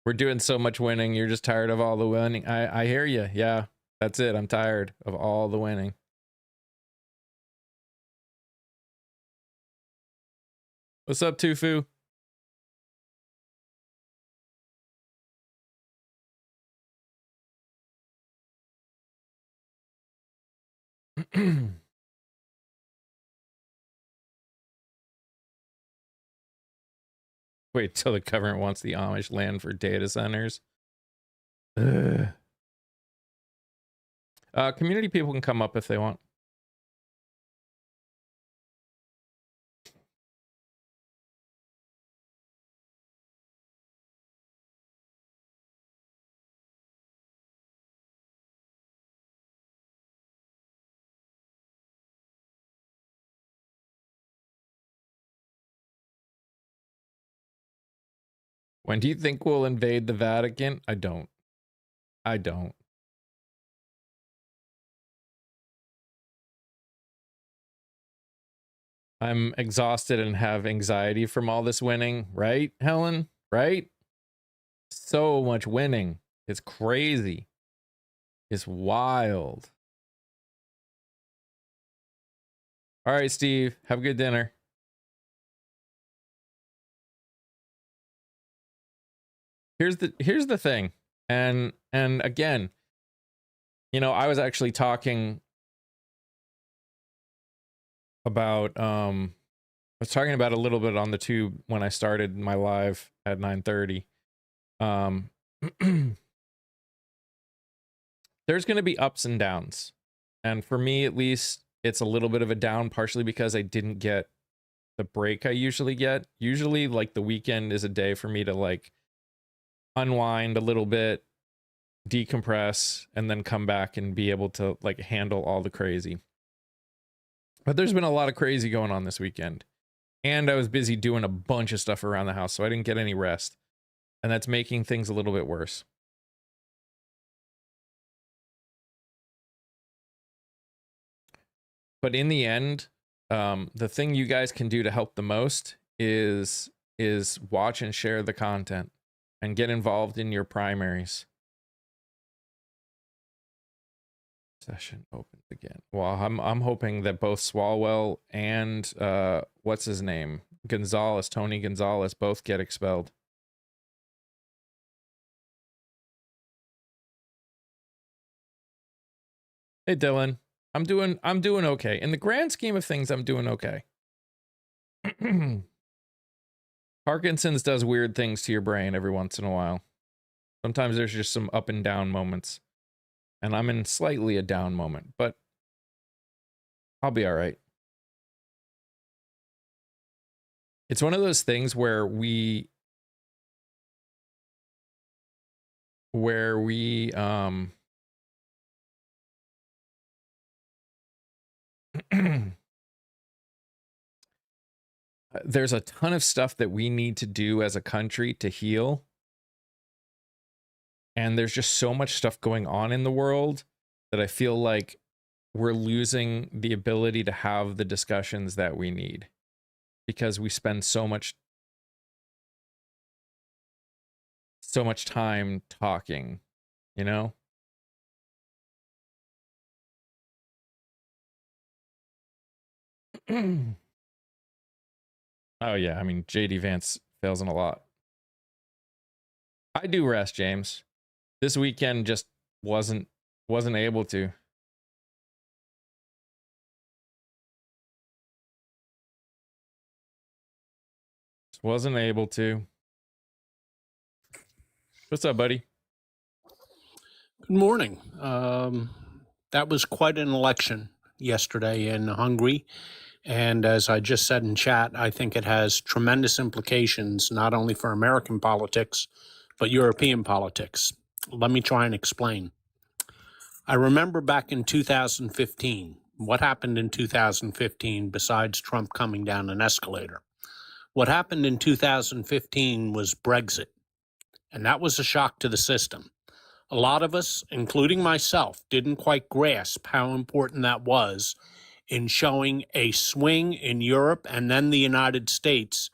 We're doing so much winning. You're just tired of all the winning. I hear you. Yeah, that's it. I'm tired of all the winning. What's up, Tufu? Wait till the government wants the Amish land for data centers. Ugh. Community people can come up if they want. When do you think we'll invade the Vatican? I don't. I don't. I'm exhausted and have anxiety from all this winning, right, Helen? Right? So much winning. It's crazy. It's wild. All right, Steve, have a good dinner. Here's the thing. And again, you know, I was actually talking about I was talking about a little bit on the tube when I started my live at 9:30. There's going to be ups and downs. And for me at least, it's a little bit of a down partially because I didn't get the break I usually get. Usually like the weekend is a day for me to like unwind a little bit, decompress, and then come back and be able to like handle all the crazy. But there's been a lot of crazy going on this weekend. And I was busy doing a bunch of stuff around the house, so I didn't get any rest. And that's making things a little bit worse. But in the end, the thing you guys can do to help the most is watch and share the content and get involved in your primaries. Session opens again. Well, I'm hoping that both Swalwell and what's his name? Tony Gonzalez both get expelled. Hey Dylan, I'm doing okay. In the grand scheme of things, I'm doing okay. Parkinson's does weird things to your brain every once in a while. Sometimes there's just some up and down moments. And I'm in slightly a down moment, but I'll be all right. It's one of those things where we there's a ton of stuff that we need to do as a country to heal. And there's just so much stuff going on in the world that I feel like we're losing the ability to have the discussions that we need because we spend so much time talking, you know? Oh yeah, I mean JD Vance fails in a lot. I do rest, James. This weekend just wasn't able to. Just wasn't able to. What's up, buddy? Good morning. That was quite an election yesterday in Hungary. And as I just said in chat, I think it has tremendous implications, not only for American politics, but European politics. Let me try and explain. I remember back in 2015, what happened in 2015 besides Trump coming down an escalator? What happened in 2015 was Brexit, and that was a shock to the system. A lot of us, including myself, didn't quite grasp how important that was in showing a swing in Europe and then the United States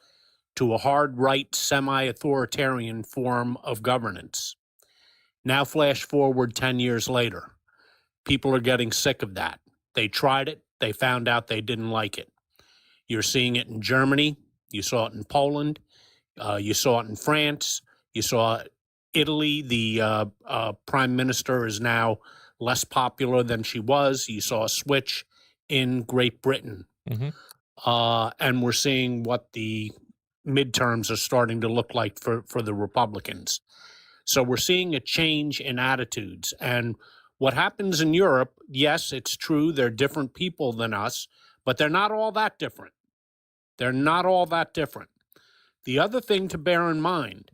to a hard right, semi-authoritarian form of governance. Now flash forward 10 years later. People are getting sick of that. They tried it. They found out they didn't like it. You're seeing it in Germany. You saw it in Poland. You saw it in France. You saw Italy. The prime minister is now less popular than she was. You saw a switch in Great Britain. Mm-hmm. And we're seeing what the midterms are starting to look like for the Republicans. So we're seeing a change in attitudes. And what happens in Europe, yes, it's true, they're different people than us, but they're not all that different. They're not all that different. The other thing to bear in mind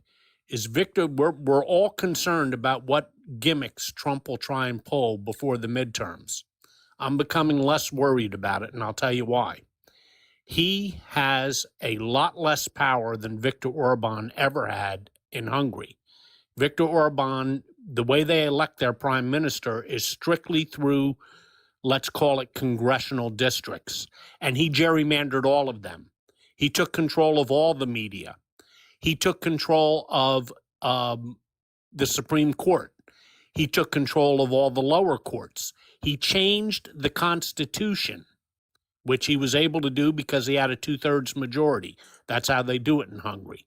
is, Victor, we're all concerned about what gimmicks Trump will try and pull before the midterms. I'm becoming less worried about it, and I'll tell you why. He has a lot less power than Viktor Orban ever had in Hungary. Viktor Orban, the way they elect their prime minister is strictly through, let's call it, congressional districts. And he gerrymandered all of them. He took control of all the media. He took control of the Supreme Court. He took control of all the lower courts. He changed the Constitution, which he was able to do because he had a 2/3 majority. That's how they do it in Hungary.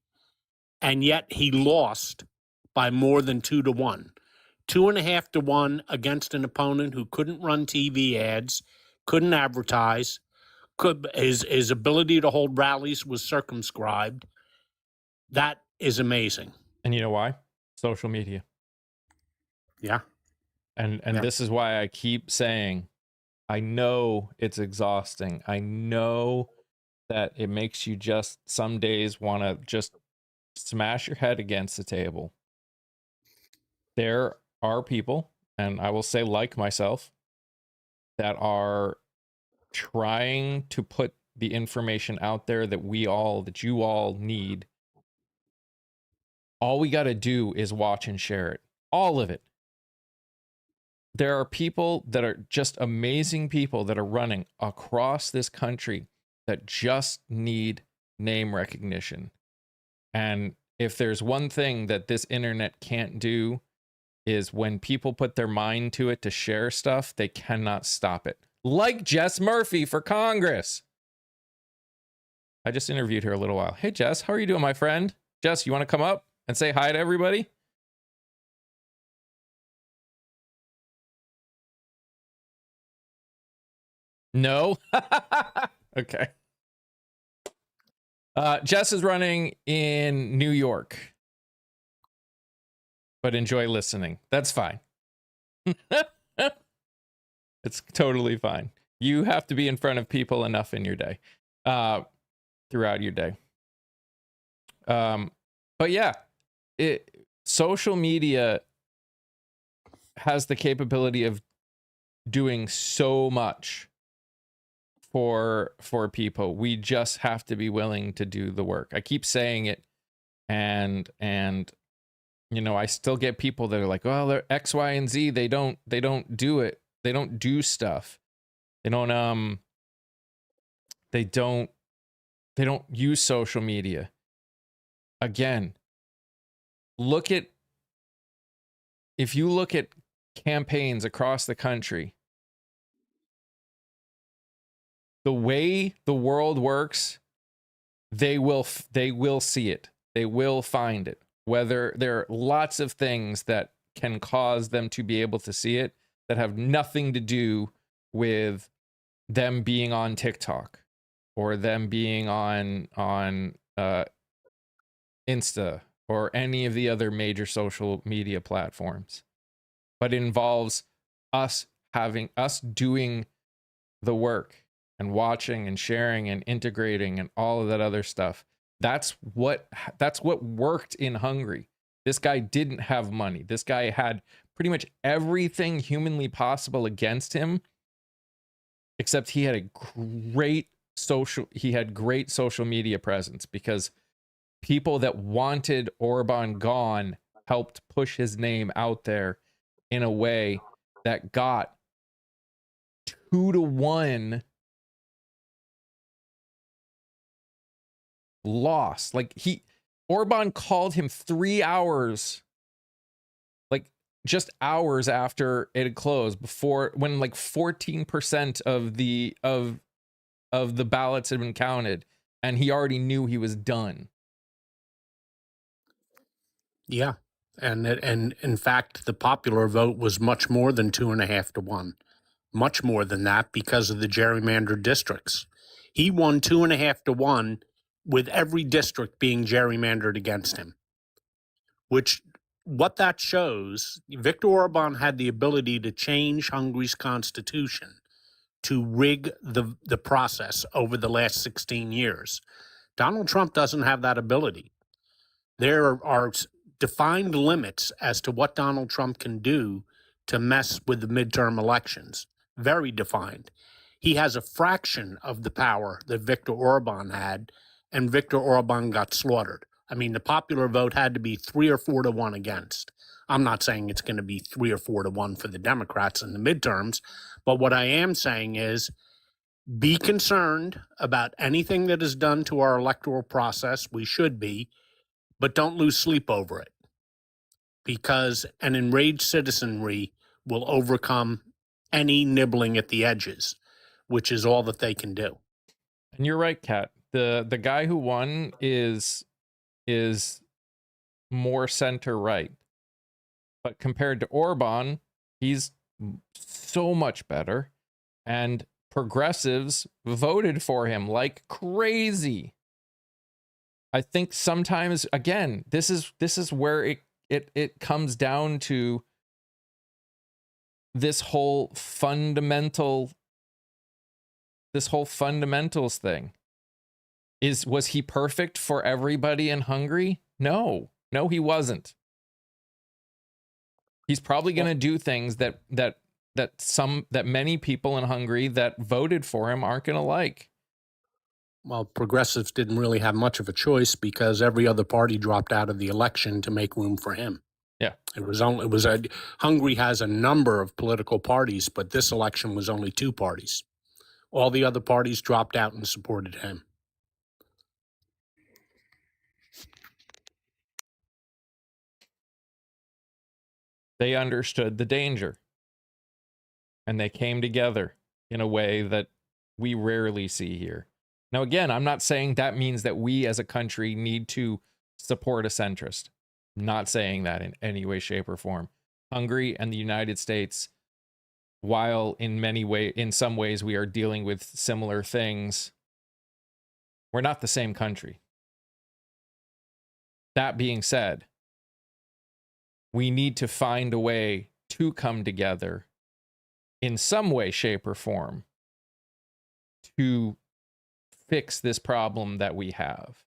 And yet he lost by more than 2-1. 2.5-1 against an opponent who couldn't run TV ads, couldn't advertise, his ability to hold rallies was circumscribed. That is amazing. And you know why? Social media. Yeah. And Yeah. this is why I keep saying, I know it's exhausting. I know that it makes you just some days want to just smash your head against the table. There are people, and I will say like myself, that are trying to put the information out there that that you all need. All we got to do is watch and share it. All of it. There are people that are just amazing people that are running across this country that just need name recognition. And if there's one thing that this internet can't do, is when people put their mind to it to share stuff, they cannot stop it. Like Jess Murphy for Congress. I just interviewed her a little while. Hey, Jess, how are you doing, my friend? Jess, you want to come up and say hi to everybody? No? Okay. Jess is running in New York, but enjoy listening. That's fine. It's totally fine. You have to be in front of people enough in your day, throughout your day. But yeah, social media has the capability of doing so much for people. We just have to be willing to do the work. I keep saying it, and you know, I still get people that are like, well, they're X, Y, and Z. They don't do it. They don't do stuff. They don't use social media. Again, if you look at campaigns across the country, the way the world works, they will see it. They will find it. Whether there are lots of things that can cause them to be able to see it that have nothing to do with them being on TikTok or them being on Insta or any of the other major social media platforms, but it involves us doing the work and watching and sharing and integrating and all of that other stuff. That's what worked in Hungary. This guy didn't have money. This guy had pretty much everything humanly possible against him, except he had great social media presence, because people that wanted Orban gone helped push his name out there in a way that got 2-1 loss. Like Orban called him 3 hours, like just hours after it had closed, when like 14% of the ballots had been counted, and he already knew he was done. Yeah. And in fact, the popular vote was much more than 2.5-1. Much more than that, because of the gerrymandered districts. He won 2.5-1 with every district being gerrymandered against him. What that shows, Viktor Orban had the ability to change Hungary's constitution to rig the process over the last 16 years. Donald Trump doesn't have that ability. There are defined limits as to what Donald Trump can do to mess with the midterm elections. Very defined. He has a fraction of the power that Viktor Orban had, and Viktor Orban got slaughtered. I mean, the popular vote had to be 3 or 4 to 1 against. I'm not saying it's going to be 3 or 4 to 1 for the Democrats in the midterms, but what I am saying is be concerned about anything that is done to our electoral process. We should be, but don't lose sleep over it, because an enraged citizenry will overcome any nibbling at the edges, which is all that they can do. And you're right, Kat. The guy who won is more center right, but compared to Orban, he's so much better, and progressives voted for him like crazy. I think sometimes, again, this is where it comes down to this whole fundamentals thing. Was he perfect for everybody in Hungary? No, he wasn't. He's probably going to do things that many people in Hungary that voted for him aren't going to like. Well, progressives didn't really have much of a choice because every other party dropped out of the election to make room for him. Yeah. Hungary has a number of political parties, but this election was only 2 parties. All the other parties dropped out and supported him. They understood the danger, and they came together in a way that we rarely see here. Now, again, I'm not saying that means that we as a country need to support a centrist. I'm not saying that in any way, shape, or form. Hungary and the United States, while in some ways we are dealing with similar things, we're not the same country. That being said, we need to find a way to come together in some way, shape, or form to fix this problem that we have.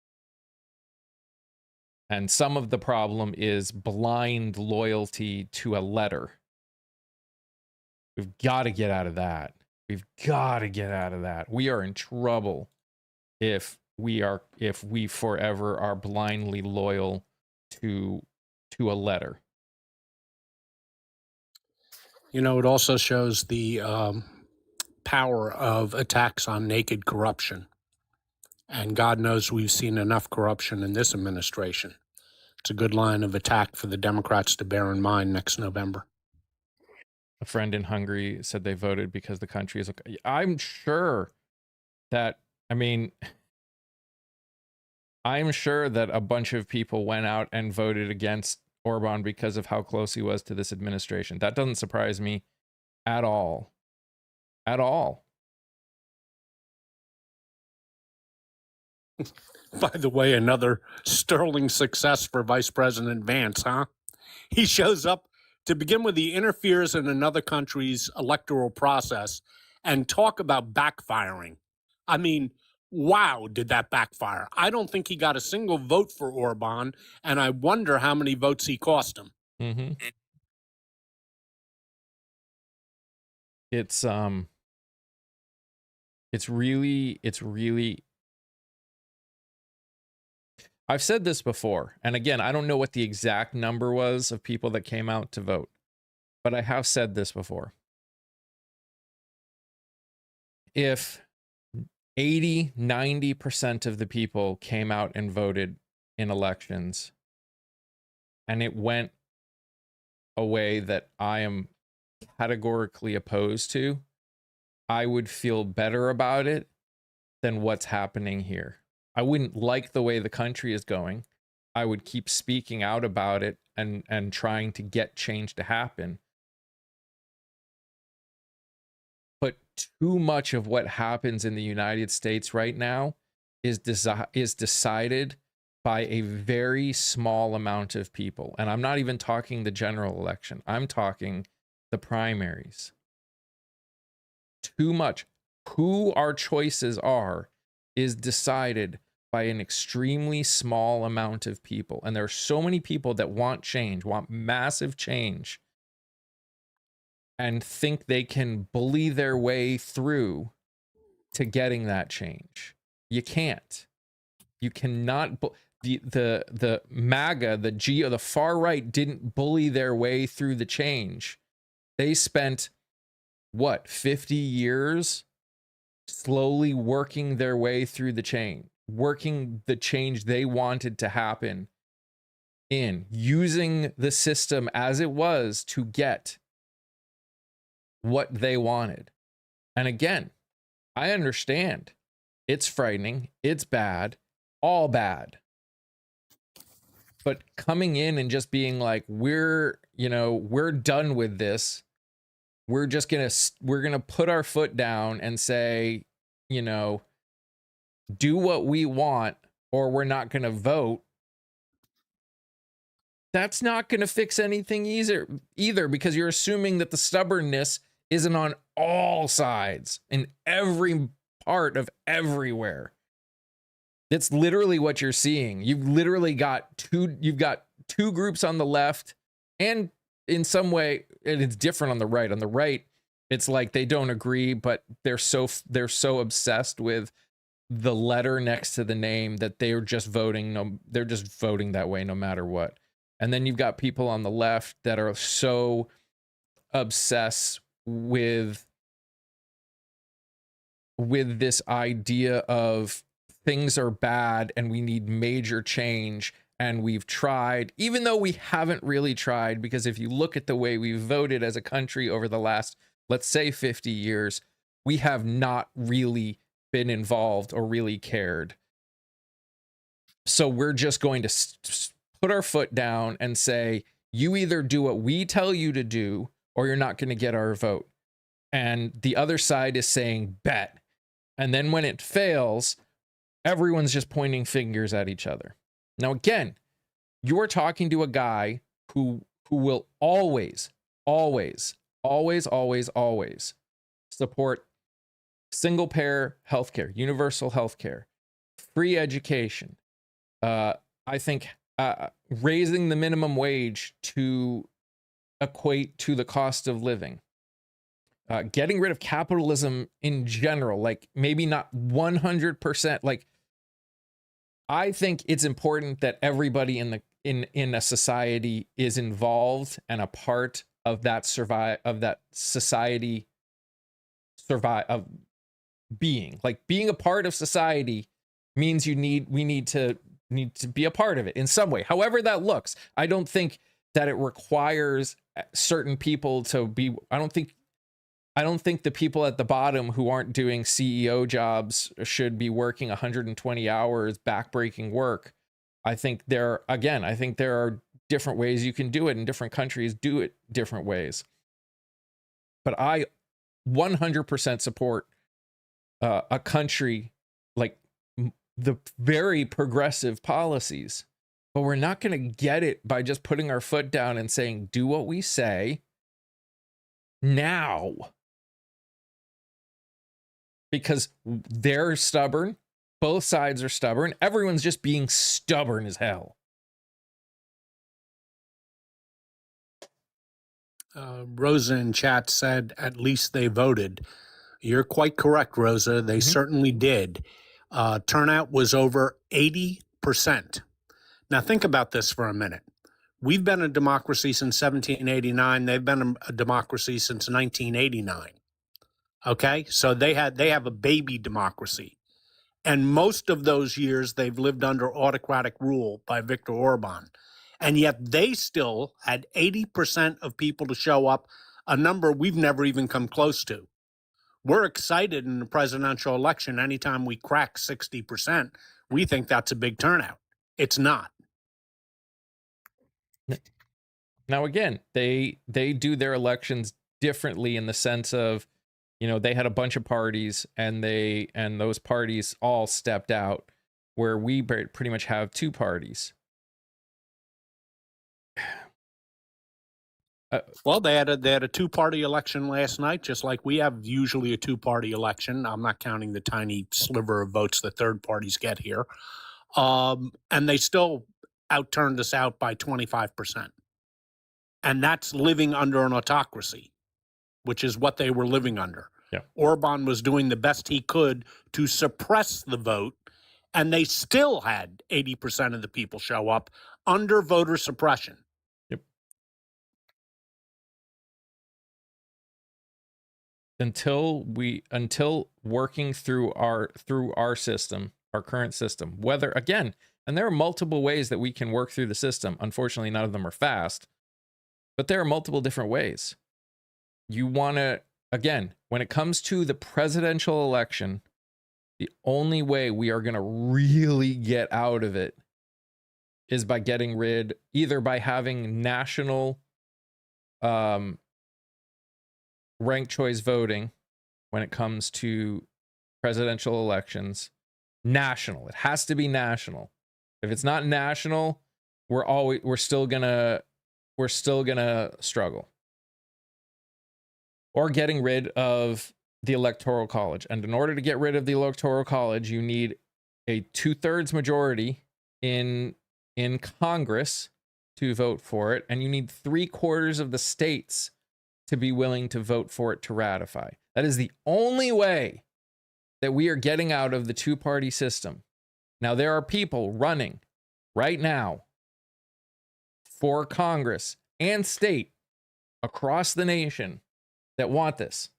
And some of the problem is blind loyalty to a letter. We've got to get out of that. We've got to get out of that. We are in trouble if we forever are blindly loyal to a letter. You know, it also shows the power of attacks on naked corruption. And God knows we've seen enough corruption in this administration. It's a good line of attack for the Democrats to bear in mind next November. A friend in Hungary said they voted because the country is okay. I'm sure that a bunch of people went out and voted against Orban because of how close he was to this administration. That doesn't surprise me at all. At all. By the way, another sterling success for Vice President Vance, huh? He shows up to begin with, he interferes in another country's electoral process, and talk about backfiring. I mean, wow, did that backfire? I don't think he got a single vote for Orban, and I wonder how many votes he cost him. Mm-hmm. It's really I've said this before, and again, I don't know what the exact number was of people that came out to vote, but I have said this before. If 80-90% of the people came out and voted in elections, and it went a way that I am categorically opposed to, I would feel better about it than what's happening here. I wouldn't like the way the country is going. I would keep speaking out about it and trying to get change to happen. But too much of what happens in the United States right now is decided by a very small amount of people. And I'm not even talking the general election. I'm talking the primaries. Too much. Who our choices are is decided by an extremely small amount of people. And there are so many people that want change, want massive change, and think they can bully their way through to getting that change. You can't. You cannot. the MAGA, the far right didn't bully their way through the change. They spent what, 50 years slowly working their way through the change, working the change they wanted to happen in, using the system as it was to get what they wanted. And again, I understand it's frightening, it's bad, all bad. But coming in and just being like, we're done with this. We're gonna put our foot down and say, do what we want, or we're not gonna vote. That's not gonna fix anything either, because you're assuming that the stubbornness isn't on all sides in every part of everywhere. That's literally what you're seeing. You've literally got two groups on the left, and in some way, and it's different on the right. On the right, it's like they don't agree, but they're so obsessed with the letter next to the name that they're just voting. They're just voting that way no matter what. And then you've got people on the left that are so obsessed with this idea of things are bad and we need major change, and we've tried, even though we haven't really tried, because if you look at the way we've voted as a country over the last, let's say, 50 years, we have not really been involved or really cared. So we're just going to put our foot down and say, you either do what we tell you to do, or you're not going to get our vote. And the other side is saying, bet. And then when it fails, everyone's just pointing fingers at each other. Now, again, you're talking to a guy who will always support single payer healthcare, universal healthcare, free education. I think raising the minimum wage to equate to the cost of living. Getting rid of capitalism in general, like maybe not 100%. Like, I think it's important that everybody in a society is involved and a part of that society of being. Like, being a part of society means we need to be a part of it in some way, however that looks. I don't think that it requires certain people to be. I don't think the people at the bottom who aren't doing CEO jobs should be working 120 hours, backbreaking work. I think there are different ways you can do it, and different countries do it different ways. But I 100% support a country like the very progressive policies. But we're not going to get it by just putting our foot down and saying, do what we say now. Because they're stubborn. Both sides are stubborn. Everyone's just being stubborn as hell. Rosa in chat said, at least they voted. You're quite correct, Rosa. They certainly did. Turnout was over 80%. Now, think about this for a minute. We've been a democracy since 1789. They've been a democracy since 1989. Okay, so they have a baby democracy. And most of those years, they've lived under autocratic rule by Viktor Orban. And yet they still had 80% of people to show up, a number we've never even come close to. We're excited in the presidential election anytime we crack 60%. We think that's a big turnout. It's not. Now, again, they do their elections differently in the sense of, they had a bunch of parties and those parties all stepped out, where we pretty much have two parties. Well, they had a two-party election last night, just like we have usually a two-party election. I'm not counting the tiny sliver of votes that third parties get here. And they still outturned us out by 25%. And that's living under an autocracy, which is what they were living under. Yeah. Orban was doing the best he could to suppress the vote and they still had 80% of the people show up under voter suppression. Yep. Until working through our system, our current system, whether, again, and there are multiple ways that we can work through the system. Unfortunately, none of them are fast, but there are multiple different ways. You want to, again, when it comes to the presidential election, the only way we are going to really get out of it is by getting rid, either by having national ranked choice voting when it comes to presidential elections. National. It has to be national. If it's not national, we're still gonna struggle. Or getting rid of the Electoral College. And in order to get rid of the Electoral College, you need a 2/3 majority in Congress to vote for it, and you need 3/4 of the states to be willing to vote for it to ratify. That is the only way that we are getting out of the two-party system. Now, there are people running right now for Congress and state across the nation that want this.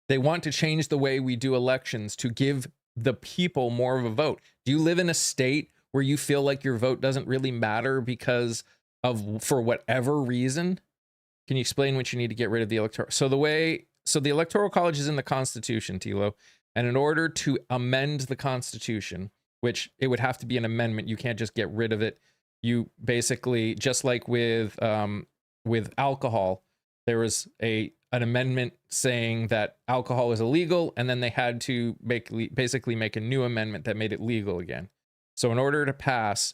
They want to change the way we do elections to give the people more of a vote. Do you live in a state where you feel like your vote doesn't really matter because of, for whatever reason? Can you explain what you need to get rid of the electoral? So the Electoral College is in the Constitution, Tilo. And in order to amend the Constitution, which it would have to be an amendment, you can't just get rid of it. You basically, just like with alcohol, there was an amendment saying that alcohol is illegal, and then they had to basically make a new amendment that made it legal again. So in order to pass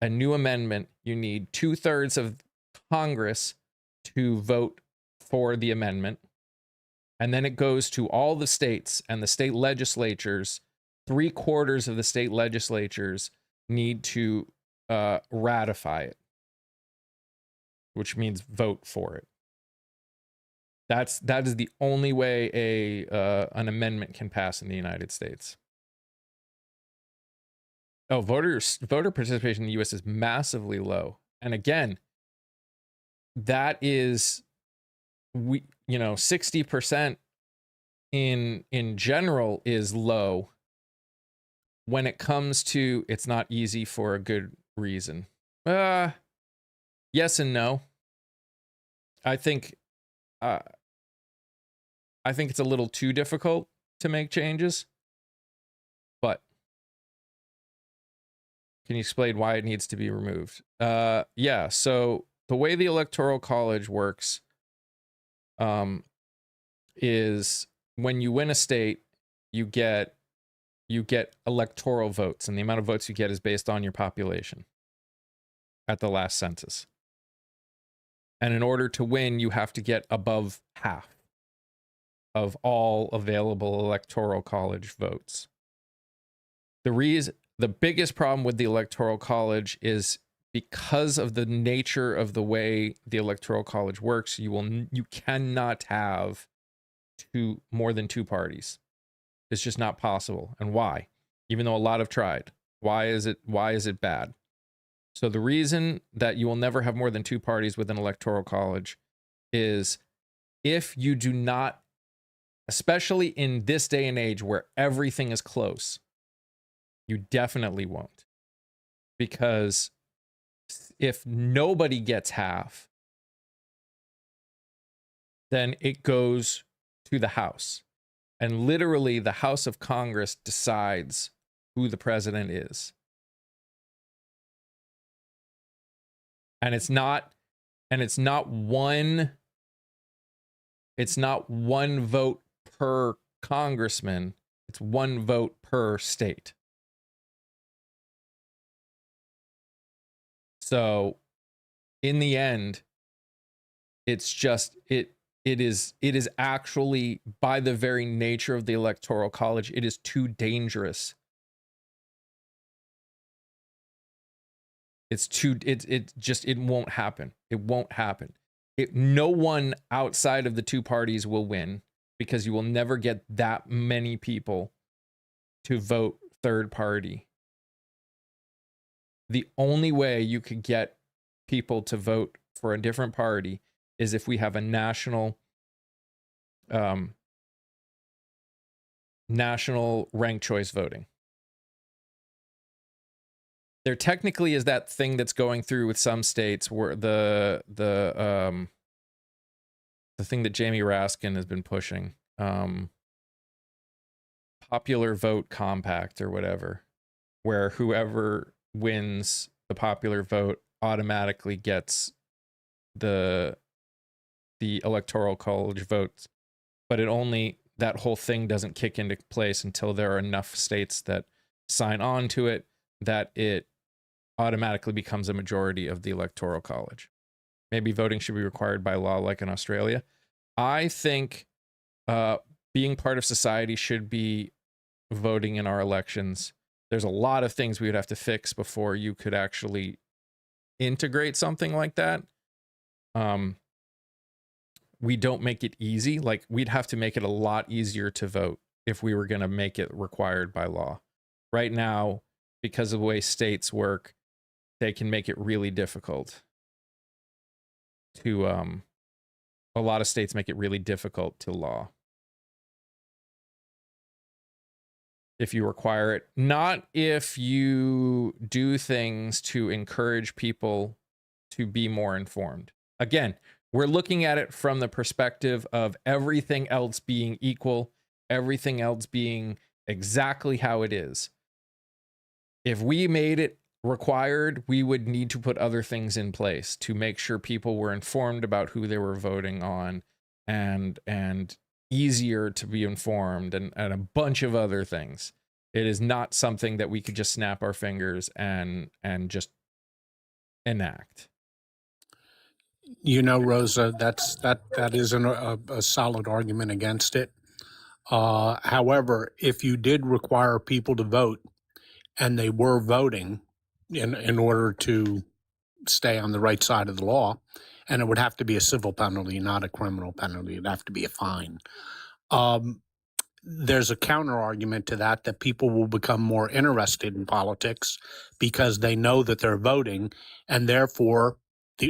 a new amendment, you need 2/3 of Congress to vote for the amendment. And then it goes to all the states and the state legislatures. 3/4 of the state legislatures need to ratify it, which means vote for it. That is the only way an amendment can pass in the United States. Oh, voter participation in the U.S. is massively low, and again, that is 60% in general is low. When it comes to, it's not easy for a good reason. Yes and no. I think it's a little too difficult to make changes. But can you explain why it needs to be removed? Yeah, so the way the Electoral College works is when you win a state, you get electoral votes, and the amount of votes you get is based on your population at the last census. And in order to win, you have to get above half of all available Electoral College votes. The biggest problem with the Electoral College is because of the nature of the way the Electoral College works, you cannot have more than two parties. It's just not possible. And why? Even though a lot have tried. Why is it bad? So the reason that you will never have more than two parties with an Electoral College is if you do not, especially in this day and age where everything is close, you definitely won't. Because if nobody gets half, then it goes to the House. And literally the House of Congress decides who the president is. And it's not one vote per congressman. It's one vote per state. So in the end, it's just it is actually, by the very nature of the Electoral College, it is too dangerous. It won't happen. It won't happen. No one outside of the two parties will win, because you will never get that many people to vote third party. The only way you could get people to vote for a different party is if we have a national ranked choice voting. There technically is that thing that's going through with some states where the thing that Jamie Raskin has been pushing, popular vote compact or whatever, where whoever wins the popular vote automatically gets the electoral college votes, but that whole thing doesn't kick into place until there are enough states that sign on to it that it automatically becomes a majority of the electoral college. Maybe voting should be required by law like in Australia. I think being part of society should be voting in our elections. There's a lot of things we would have to fix before you could actually integrate something like that. We don't make it easy. Like, we'd have to make it a lot easier to vote if we were going to make it required by law. Right now, because of the way states work, they can make it really difficult to a lot of states make it really difficult to law if you require it. Not if you do things to encourage people to be more informed. Again, we're looking at it from the perspective of everything else being equal, everything else being exactly how it is. If we made it required, we would need to put other things in place to make sure people were informed about who they were voting on, and easier to be informed, and a bunch of other things. It is not something that we could just snap our fingers and just enact. You know, Rosa, that isn't a solid argument against it. However, if you did require people to vote and they were voting in order to stay on the right side of the law, and it would have to be a civil penalty, not a criminal penalty. It'd have to be a fine. There's a counter argument to that people will become more interested in politics because they know that they're voting, and therefore,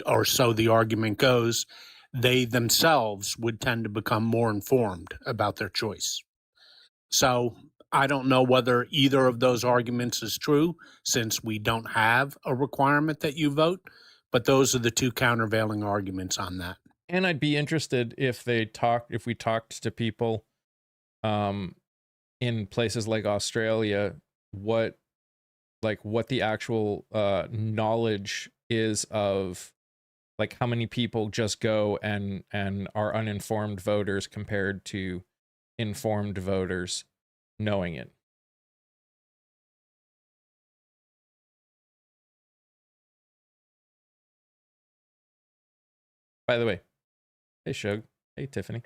or so the argument goes, they themselves would tend to become more informed about their choice. So I don't know whether either of those arguments is true, since we don't have a requirement that you vote, but those are the two countervailing arguments on that. And I'd be interested if we talked to people in places like Australia, what the actual knowledge is of, like, how many people just go and are uninformed voters compared to informed voters knowing it. By the way, hey Shug, hey Tiffany.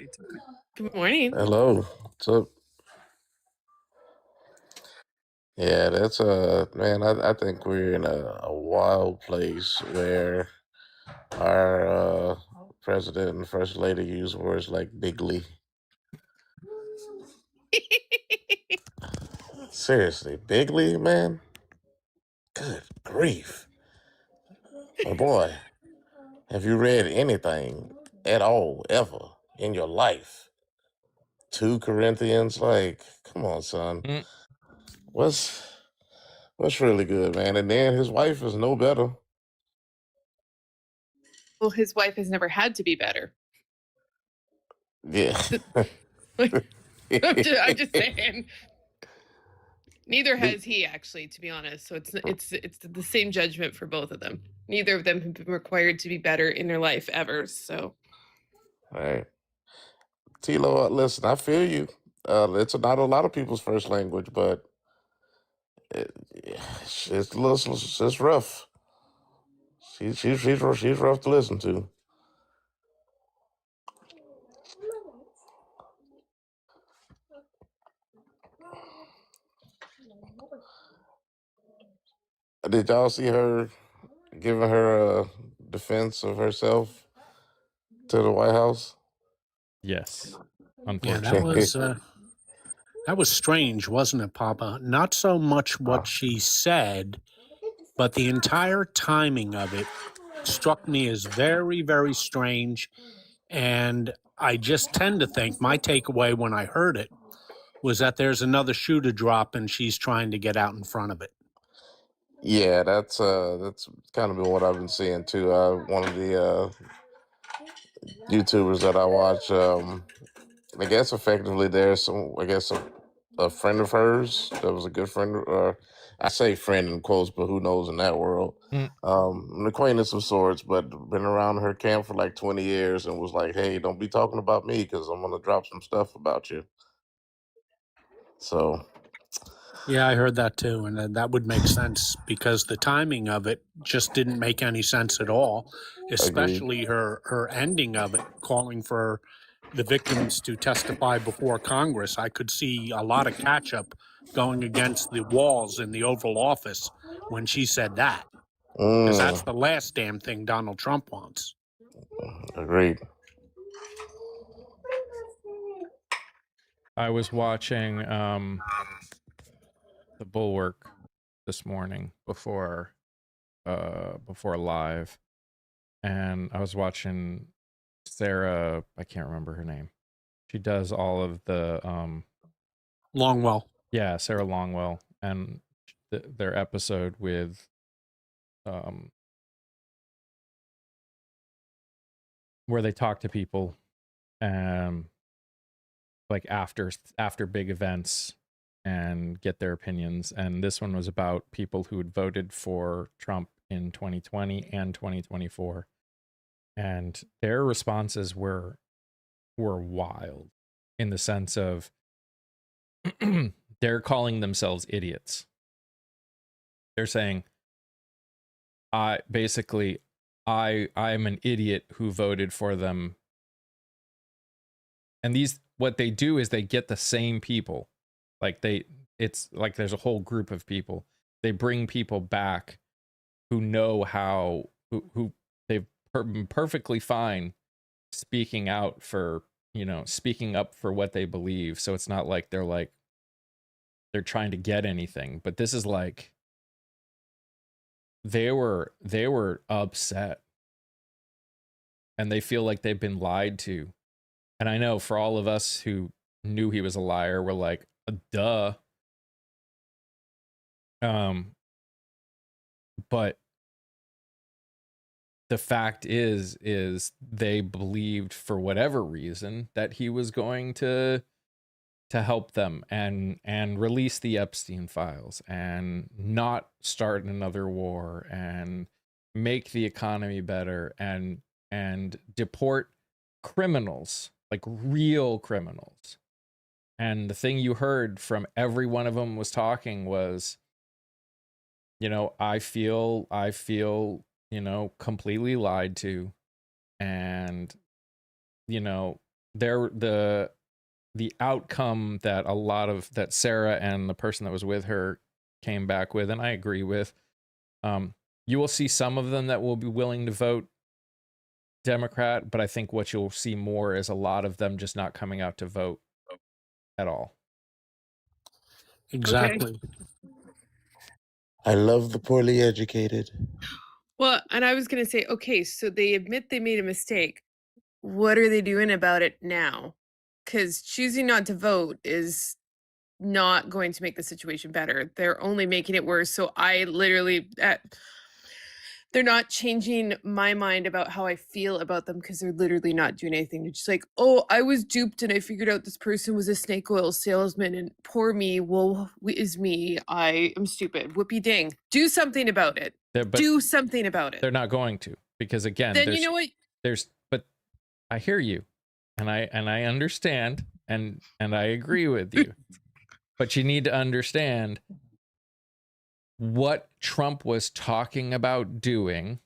Good morning. Hello. What's up? Yeah, that's man, I think we're in a wild place where our president and first lady use words like bigly. Seriously, bigly, man? Good grief. Oh boy, have you read anything at all ever in your life? 2 Corinthians, like, come on, son. What's really good, man? And then his wife is no better. Well, his wife has never had to be better. Yeah. I'm just saying. Neither has he, actually, to be honest. So it's the same judgment for both of them. Neither of them have been required to be better in their life ever. So, All right. Tilo, listen, I feel you. It's not a lot of people's first language, but it's rough. She's rough to listen to. Did y'all see her giving her a defense of herself to the White House? Yes. Yeah, that was That was strange, wasn't it, Papa? Not so much what she said, but the entire timing of it struck me as very, very strange. And I just tend to think my takeaway when I heard it was that there's another shoe to drop and she's trying to get out in front of it. Yeah, that's kind of been what I've been seeing too. One of the YouTubers that I watch, I guess effectively there's some, I guess a friend of hers that was a good friend, or I say friend in quotes, but who knows in that world. Mm. An acquaintance of sorts, but been around her camp for like 20 years and was like, hey, don't be talking about me because I'm gonna drop some stuff about you. So Yeah, I heard that too. And that would make sense because the timing of it just didn't make any sense at all, agreed. especially her ending of it, calling for the victims to testify before Congress. I could see a lot of catch up going against the walls in the Oval Office when she said that, because that's Mm, the last damn thing Donald Trump wants. agreed. I was watching the Bulwark this morning before live, and I was watching Sarah, I can't remember her name. She does all of the Longwell. yeah, Sarah Longwell, and their episode with where they talk to people like after big events and get their opinions. And this one was about people who had voted for Trump in 2020 and 2024, and their responses were wild, in the sense of they're calling themselves idiots. They're saying, I'm an idiot who voted for them. And what they do is they get the same people. Like it's like there's a whole group of people. They bring people back who know how, who they've been perfectly fine speaking up for what they believe. So it's not like they're trying to get anything, but this is like, they were upset and they feel like they've been lied to. And I know for all of us who knew he was a liar, we're like, duh. But the fact is they believed, for whatever reason, that he was going to help them and release the Epstein files and not start another war and make the economy better and deport criminals, like real criminals. And the thing you heard from every one of them was talking was, I feel, completely lied to. And, they're the outcome that Sarah and the person that was with her came back with, and I agree with, you will see some of them that will be willing to vote Democrat, but I think what you'll see more is a lot of them just not coming out to vote at all. Exactly. I love the poorly educated. Well, and I was going to say, okay, so they admit they made a mistake. What are they doing about it now? Because choosing not to vote is not going to make the situation better. They're only making it worse. So I literally, they're not changing my mind about how I feel about them, because they're literally not doing anything. They're just like, oh, I was duped and I figured out this person was a snake oil salesman, and poor me, woe is me. I am stupid. Whoopee ding. Do something about it. Do something about it. They're not going to, because again, then you know what? But I hear you, and I understand, and I agree with you. But you need to understand what Trump was talking about doing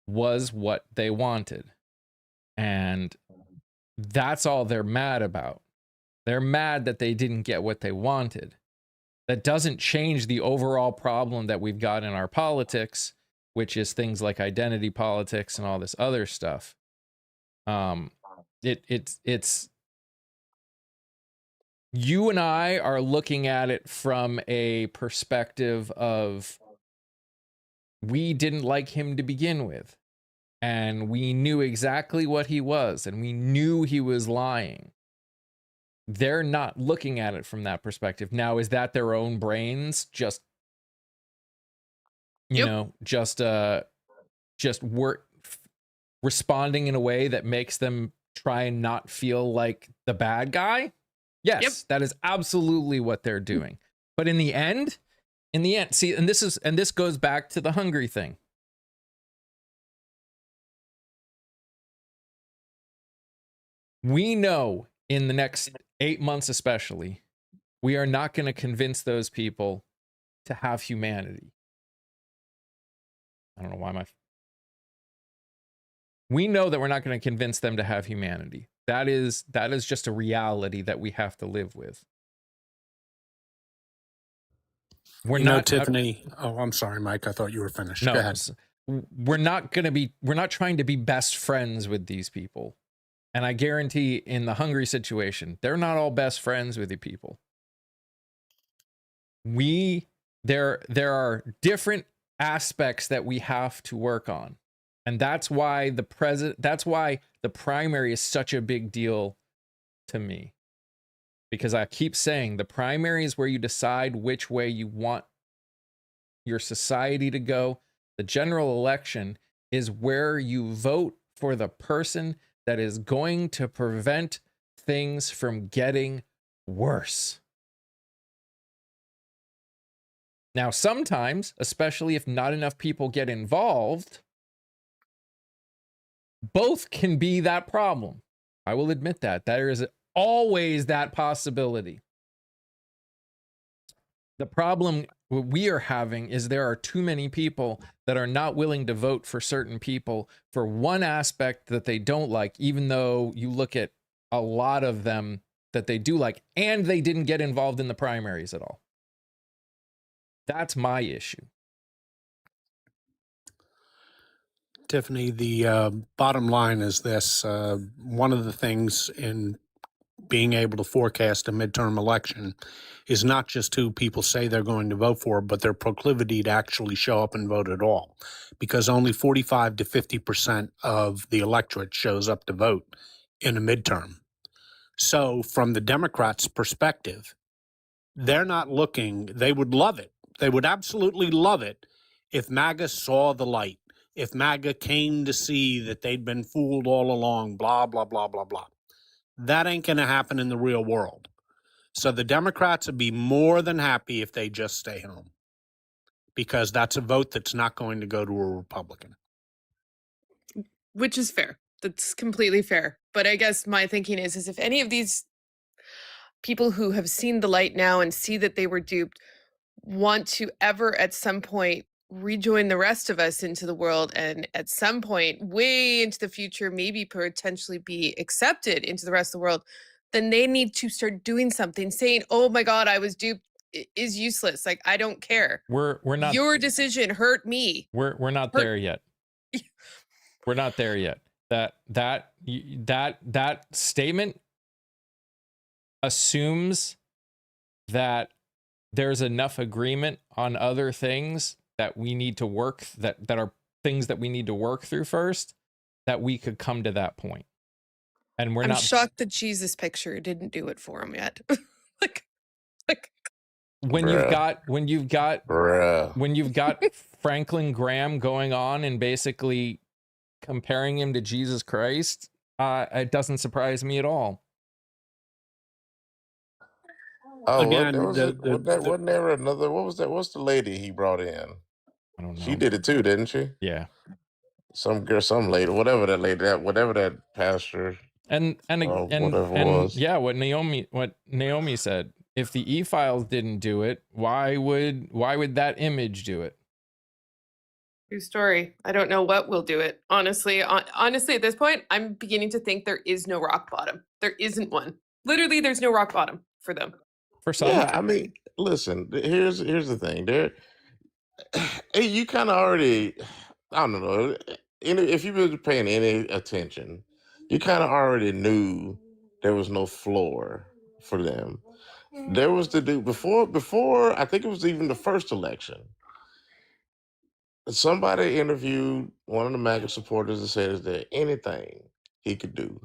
was what they wanted. And that's all they're mad about. They're mad that they didn't get what they wanted. That doesn't change the overall problem that we've got in our politics, which is things like identity politics and all this other stuff. It's You and I are looking at it from a perspective of we didn't like him to begin with, and we knew exactly what he was, and we knew he was lying. They're not looking at it from that perspective. Now, is that their own brains just, just responding in a way that makes them try and not feel like the bad guy? Yes, that is absolutely what they're doing. But in the end, see, and this goes back to the hungry thing. We know in the next 8 months, especially, we are not going to convince those people to have humanity. I don't know why we know that we're not going to convince them to have humanity. That is just a reality that we have to live with. We're not Tiffany. I'm sorry, Mike. I thought you were finished. No, Go ahead. we're not trying to be best friends with these people. And I guarantee in the hungry situation, they're not all best friends with you people. There are different aspects that we have to work on. And that's why the primary is such a big deal to me. Because I keep saying the primary is where you decide which way you want your society to go. The general election is where you vote for the person that is going to prevent things from getting worse. Now, sometimes, especially if not enough people get involved, both can be that problem. I will admit that. There is always that possibility. The problem we are having is there are too many people that are not willing to vote for certain people for one aspect that they don't like, even though you look at a lot of them that they do like, and they didn't get involved in the primaries at all. That's my issue. Tiffany, the bottom line is this. One of the things in being able to forecast a midterm election is not just who people say they're going to vote for, but their proclivity to actually show up and vote at all. Because only 45 to 50% of the electorate shows up to vote in a midterm. So from the Democrats' perspective, they're not looking, they would love it. They would absolutely love it if MAGA saw the light, if MAGA came to see that they'd been fooled all along, blah, blah, blah, blah, blah. That ain't going to happen in the real world. So the Democrats would be more than happy if they just stay home, because that's a vote that's not going to go to a Republican. Which is fair. That's completely fair. But I guess my thinking is if any of these people who have seen the light now and see that they were duped want to ever at some point rejoin the rest of us into the world, and at some point way into the future maybe potentially be accepted into the rest of the world, then they need to start doing something. Saying, oh my god, I was duped is useless. Like, I don't care. We're not, your decision hurt me. We're not there yet. We're not there yet. That statement assumes that there's enough agreement on other things that we need to work, that are things that we need to work through first, that we could come to that point. And I'm shocked the Jesus picture didn't do it for him yet. like when you've got Franklin Graham going on and basically comparing him to Jesus Christ, it doesn't surprise me at all. Oh, again, wasn't there another? What was that? What's the lady he brought in? I don't know. She did it too, didn't she? Yeah. Some girl, some lady, whatever that pastor. And yeah, what Naomi said. If the E-Files didn't do it, why would that image do it? True story. I don't know what will do it. Honestly, at this point, I'm beginning to think there is no rock bottom. There isn't one. Literally, there's no rock bottom for them. For some. Yeah, I mean, listen, here's the thing. You kind of already, I don't know, if you've been paying any attention, you kind of already knew there was no floor for them. There was the dude before I think it was even the first election. Somebody interviewed one of the MAGA supporters and said, "Is there anything he could do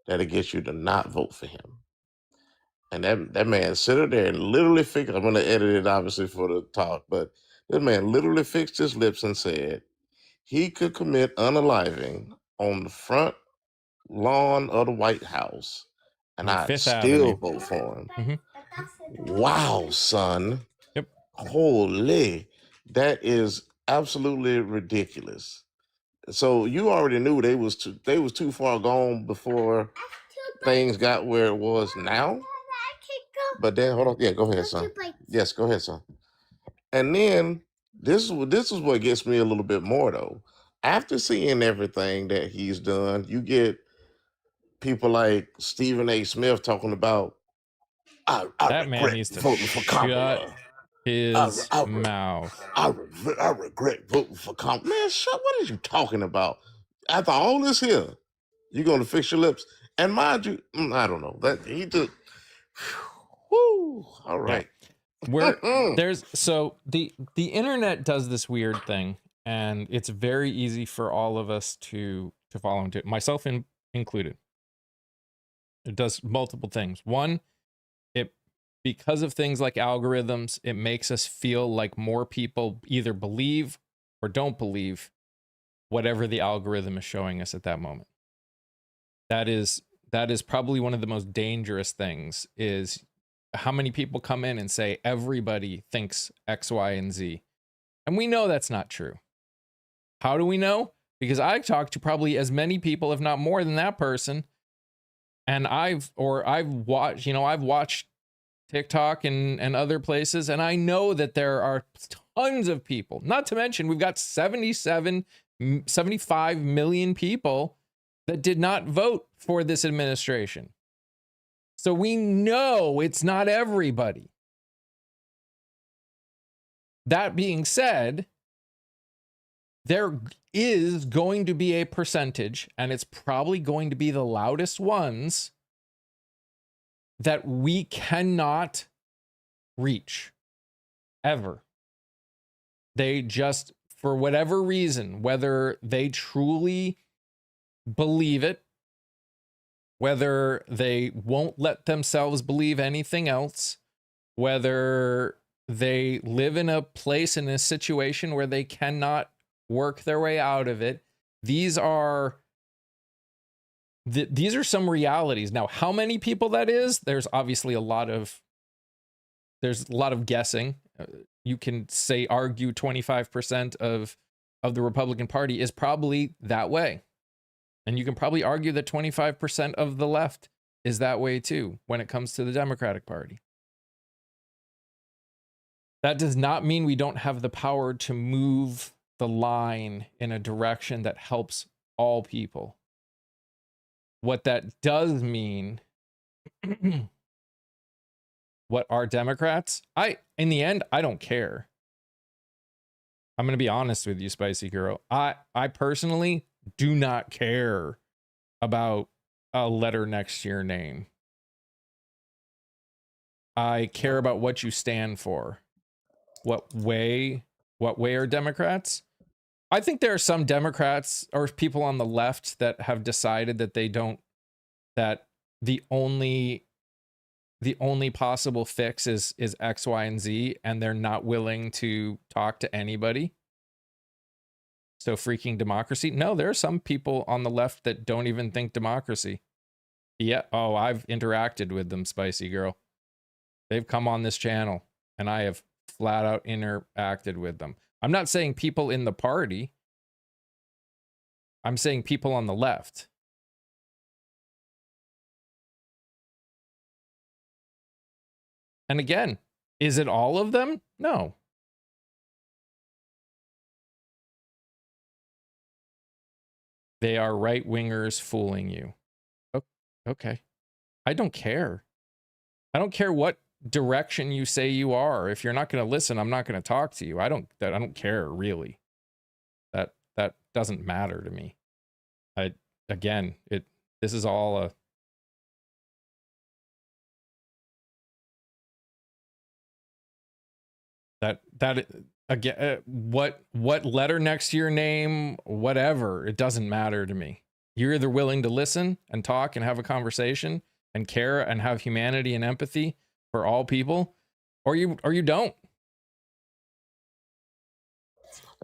that'll get you to not vote for him?" And that man stood there and literally fixed. I'm gonna edit it obviously for the talk, but this man literally fixed his lips and said he could commit unaliving on the front lawn of the White House, and On I'd Fifth still Avenue. vote for him. Mhm. Wow, son. Yep. Holy, that is absolutely ridiculous. So you already knew they was too far gone before things got where it was now. But then hold on, yeah, go ahead, son. Yes, go ahead, son. And then this is what gets me a little bit more though. After seeing everything that he's done, you get people like Stephen A. Smith talking about I That man regret needs to voting for shut Kamala. his mouth. I regret voting for Kamala. Man, shut. What are you talking about? After all this here, you're gonna fix your lips. And mind you, I don't know that he did. Whoo! All right. Where there's so the internet does this weird thing, and it's very easy for all of us to fall into it, myself included. It does multiple things. One, it because of things like algorithms, it makes us feel like more people either believe or don't believe whatever the algorithm is showing us at that moment. That is probably one of the most dangerous things, is how many people come in and say everybody thinks X, Y, and Z. And we know that's not true. How do we know? Because I've talked to probably as many people, if not more than that person. And I've watched TikTok and other places, and I know that there are tons of people, not to mention we've got 75 million people that did not vote for this administration. So we know it's not everybody. That being said, there is going to be a percentage, and it's probably going to be the loudest ones, that we cannot reach ever. They just, for whatever reason, whether they truly believe it, whether they won't let themselves believe anything else, whether they live in a place, in a situation where they cannot work their way out of it, these are some realities. Now, how many people that is, there's obviously a lot of guessing. You can argue 25% of the Republican Party is probably that way. And you can probably argue that 25% of the left is that way too when it comes to the Democratic Party. That does not mean we don't have the power to move the line in a direction that helps all people. What that does mean, what are Democrats? In the end, I don't care. I'm going to be honest with you, Spicy Girl. I personally do not care about a letter next to your name. I care about what you stand for. What way are Democrats? I think there are some Democrats or people on the left that have decided that that the only possible fix is X, Y, and Z, and they're not willing to talk to anybody. So freaking democracy. No, there are some people on the left that don't even think democracy. Yeah. Oh, I've interacted with them, Spicy Girl. They've come on this channel and I have flat out interacted with them. I'm not saying people in the party. I'm saying people on the left. And again, is it all of them? No. They are right-wingers fooling you. Okay. I don't care. I don't care what direction you say you are. If you're not going to listen, I'm not going to talk to you. I don't care really. That doesn't matter to me. This is all That again, what letter next to your name, whatever, it doesn't matter to me. You're either willing to listen and talk and have a conversation and care and have humanity and empathy for all people, or you don't.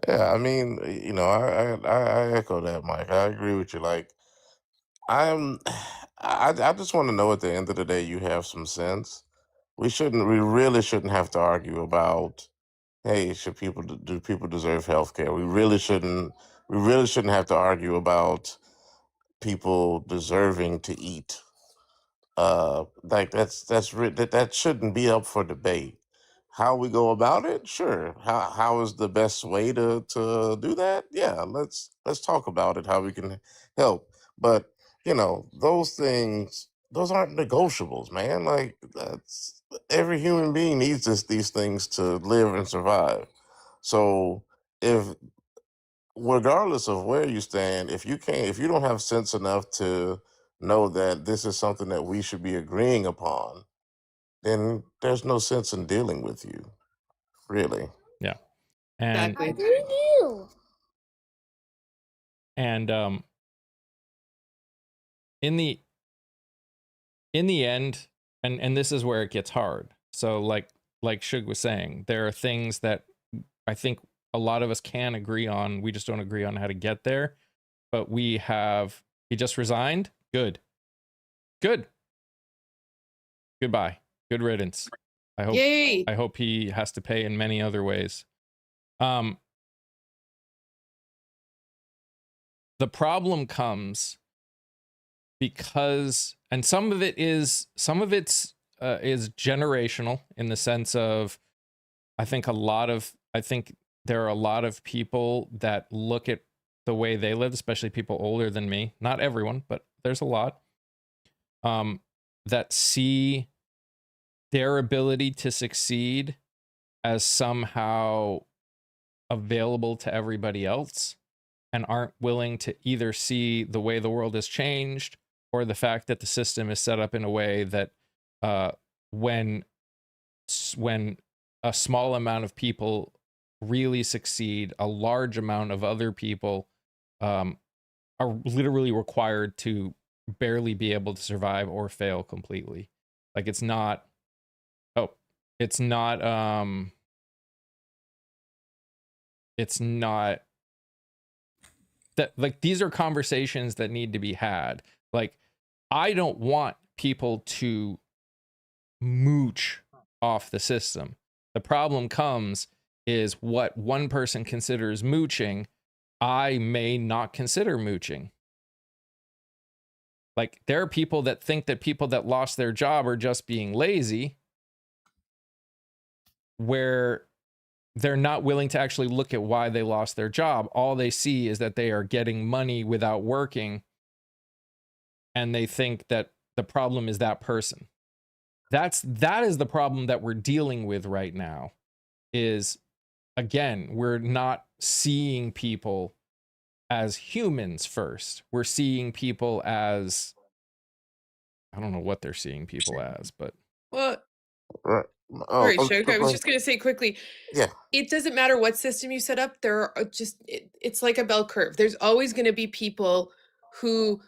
Yeah, I mean, I echo that, Mike. I agree with you. Like, I'm, I just want to know at the end of the day, you have some sense. We really shouldn't have to argue about, hey, do people deserve health care? We really shouldn't have to argue about people deserving to eat. Like that shouldn't be up for debate. How we go about it, sure. How is the best way to do that? Yeah, let's talk about it. How we can help, but those things, those aren't negotiables, man. Like that's every human being needs these things to live and survive. So if regardless of where you stand, if you don't have sense enough to know that this is something that we should be agreeing upon, then there's no sense in dealing with you, really. Yeah. And Exactly. and in the end, and this is where it gets hard. So like Shug was saying, there are things that I think a lot of us can agree on. We just don't agree on how to get there. But he just resigned. Good. Goodbye. Good riddance. Yay. I hope he has to pay in many other ways. The problem comes because, and some of it's generational in the sense of, I think there are a lot of people that look at the way they live, especially people older than me. Not everyone, but there's a lot that see their ability to succeed as somehow available to everybody else, and aren't willing to either see the way the world has changed or the fact that the system is set up in a way that when a small amount of people really succeed, a large amount of other people are literally required to barely be able to survive or fail completely. Like it's not that, like, these are conversations that need to be had. Like, I don't want people to mooch off the system. The problem comes is what one person considers mooching, I may not consider mooching. Like, there are people that think that people that lost their job are just being lazy, where they're not willing to actually look at why they lost their job. All they see is that they are getting money without working, and they think that the problem is that person. That is the problem that we're dealing with right now. Is, again, we're not seeing people as humans first. We're seeing people as, I don't know what they're seeing people as, but Well, Right. sorry, Shug. I was just going to say quickly, Yeah. it doesn't matter what system you set up. There are it's like a bell curve. There's always going to be people who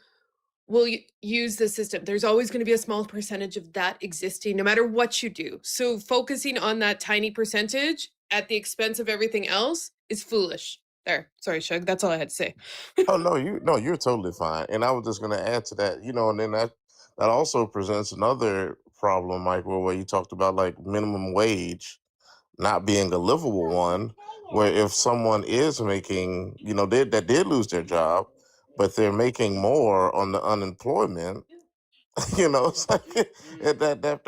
will use the system. There's always going to be a small percentage of that existing, no matter what you do. So focusing on that tiny percentage at the expense of everything else is foolish. There. Sorry, Shug. That's all I had to say. Oh no, you're totally fine. And I was just gonna add to that, and then that also presents another problem, Michael, where you talked about like minimum wage not being a livable one, where if someone is making, that did lose their job, but they're making more on the unemployment, it's like it's not that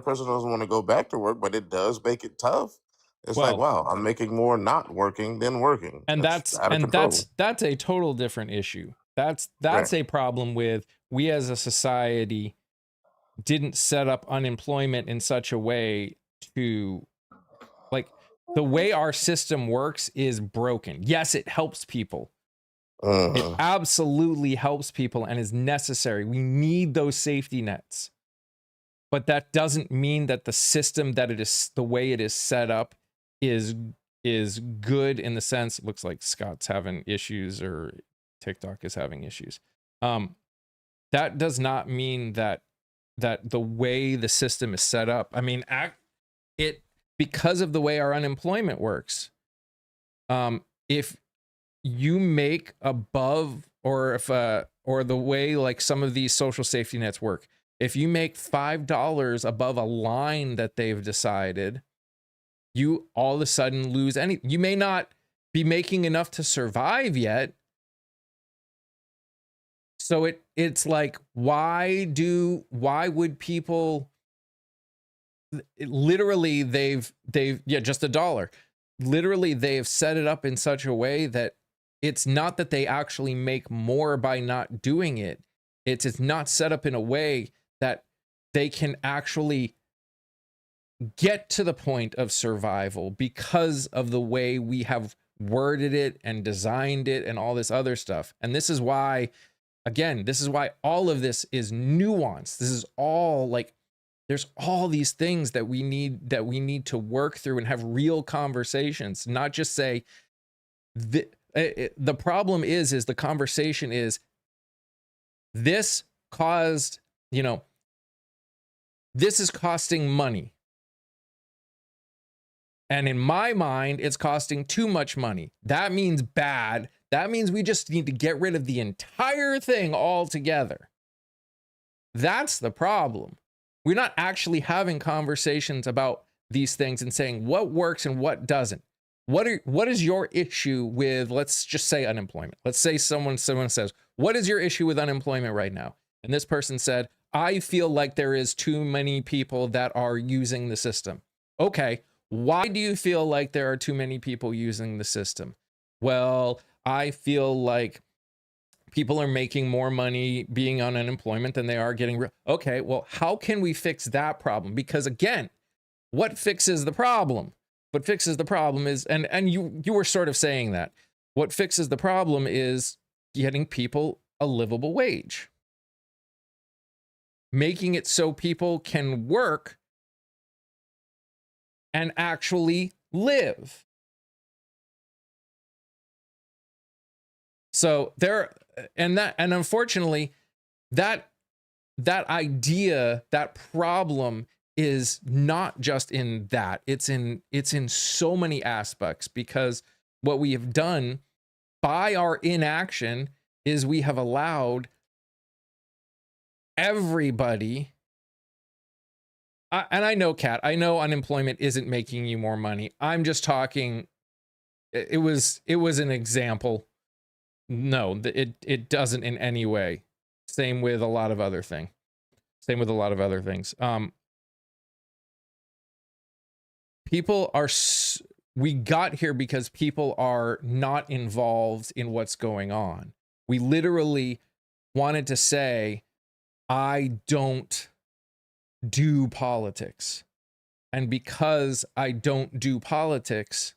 person doesn't want to go back to work, but it does make it tough. It's like, well, wow, I'm making more not working than working. and That's out of control. that's a total different issue. That's Right. a problem with, we as a society didn't set up unemployment in such a way to, like, the way our system works is broken. Yes, it helps people. It Mhm. absolutely helps people and is necessary. We need those safety nets. But that doesn't mean that the system, that it is the way it is set up, is good in the sense, it looks like Scott's having issues or TikTok is having issues. That does not mean that the way the system is set up, I mean, because of the way our unemployment works, if you make above, or or the way like some of these social safety nets work, if you make $5 above a line that they've decided, you all of a sudden lose you may not be making enough to survive yet. So it's like, why would people literally they've just $1. Literally they've set it up in such a way that it's not that they actually make more by not doing it. It's not set up in a way that they can actually get to the point of survival because of the way we have worded it and designed it and all this other stuff. And this is why, again, this is why all of this is nuanced. This is all like, there's all these things that we need to work through and have real conversations, not just say the problem is the conversation is this caused, this is costing money. And in my mind, it's costing too much money. That means bad. That means we just need to get rid of the entire thing altogether. That's the problem. We're not actually having conversations about these things and saying what works and what doesn't. What is your issue with, let's just say, unemployment? Let's say someone says, what is your issue with unemployment right now? And this person said, I feel like there is too many people that are using the system. Okay, why do you feel like there are too many people using the system? Well, I feel like people are making more money being on unemployment than they are getting. Okay, well, how can we fix that problem? Because again, what fixes the problem? What fixes the problem is, and you were sort of saying that, what fixes the problem is getting people a livable wage. Making it so people can work and actually live. So and unfortunately, that idea, that problem is not just in that. It's in so many aspects, because what we have done by our inaction is we have allowed everybody, and I know, Kat, I know unemployment isn't making you more money. I'm just talking, it was an example. No, it doesn't in any way. Same with a lot of other things. People are, we got here because people are not involved in what's going on. We literally wanted to say, I don't do politics. And because I don't do politics,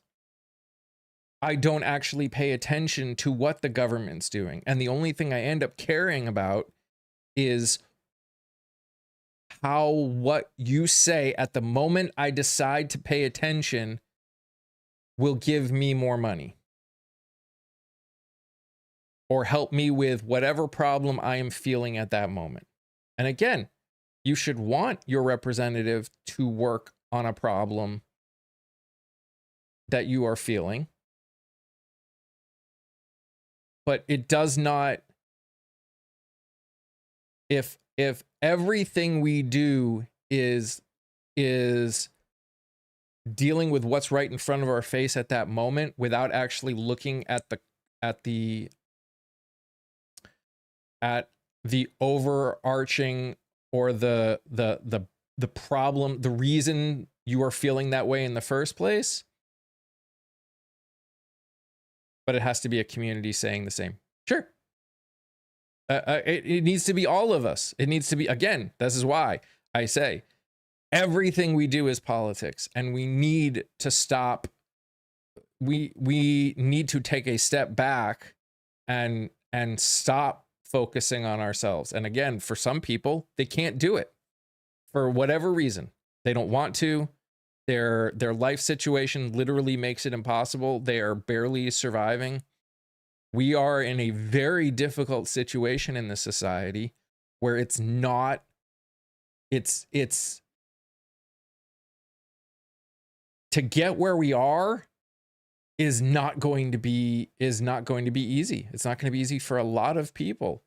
I don't actually pay attention to what the government's doing. And the only thing I end up caring about is how what you say at the moment I decide to pay attention will give me more money or help me with whatever problem I am feeling at that moment. And again, you should want your representative to work on a problem that you are feeling, but it does not, if everything we do is dealing with what's right in front of our face at that moment without actually looking at the overarching or the problem, the reason you are feeling that way in the first place. But it has to be a community saying the same. Sure. It needs to be all of us. It needs to be, again, this is why I say everything we do is politics, and we need to stop. We need to take a step back and stop focusing on ourselves. And again, for some people, they can't do it for whatever reason. They don't want to. Their life situation literally makes it impossible. They are barely surviving. We are in a very difficult situation in the society where it's to get where we are is not going to be easy. It's not going to be easy for a lot of people.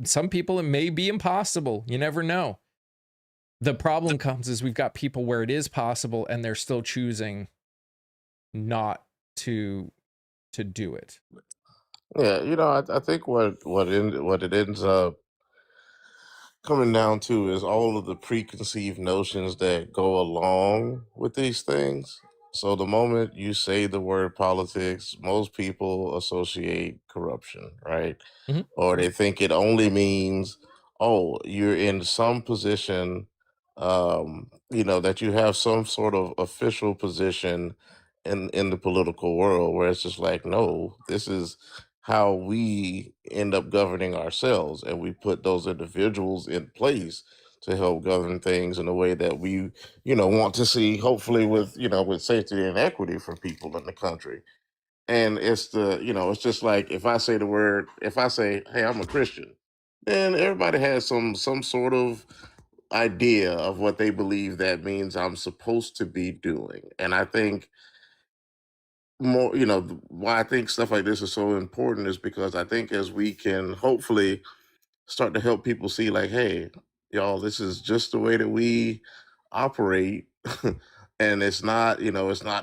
Some people it may be impossible. You never know. The problem comes is we've got people where it is possible and they're still choosing not to do it. Yeah, I think what it ends up coming down to is all of the preconceived notions that go along with these things. So the moment you say the word politics, most people associate corruption, right? Mhm. Or they think it only means, oh, you're in some position, that you have some sort of official position in the political world, where it's just like, no, this is how we end up governing ourselves, and we put those individuals in place to help govern things in a way that we, want to see, hopefully with safety and equity for people in the country. And it's just like if I say, hey, I'm a Christian, then everybody has some sort of idea of what they believe that means I'm supposed to be doing. And I think why I think stuff like this is so important is because I think as we can hopefully start to help people see, like, hey, y'all, this is just the way that we operate. And it's not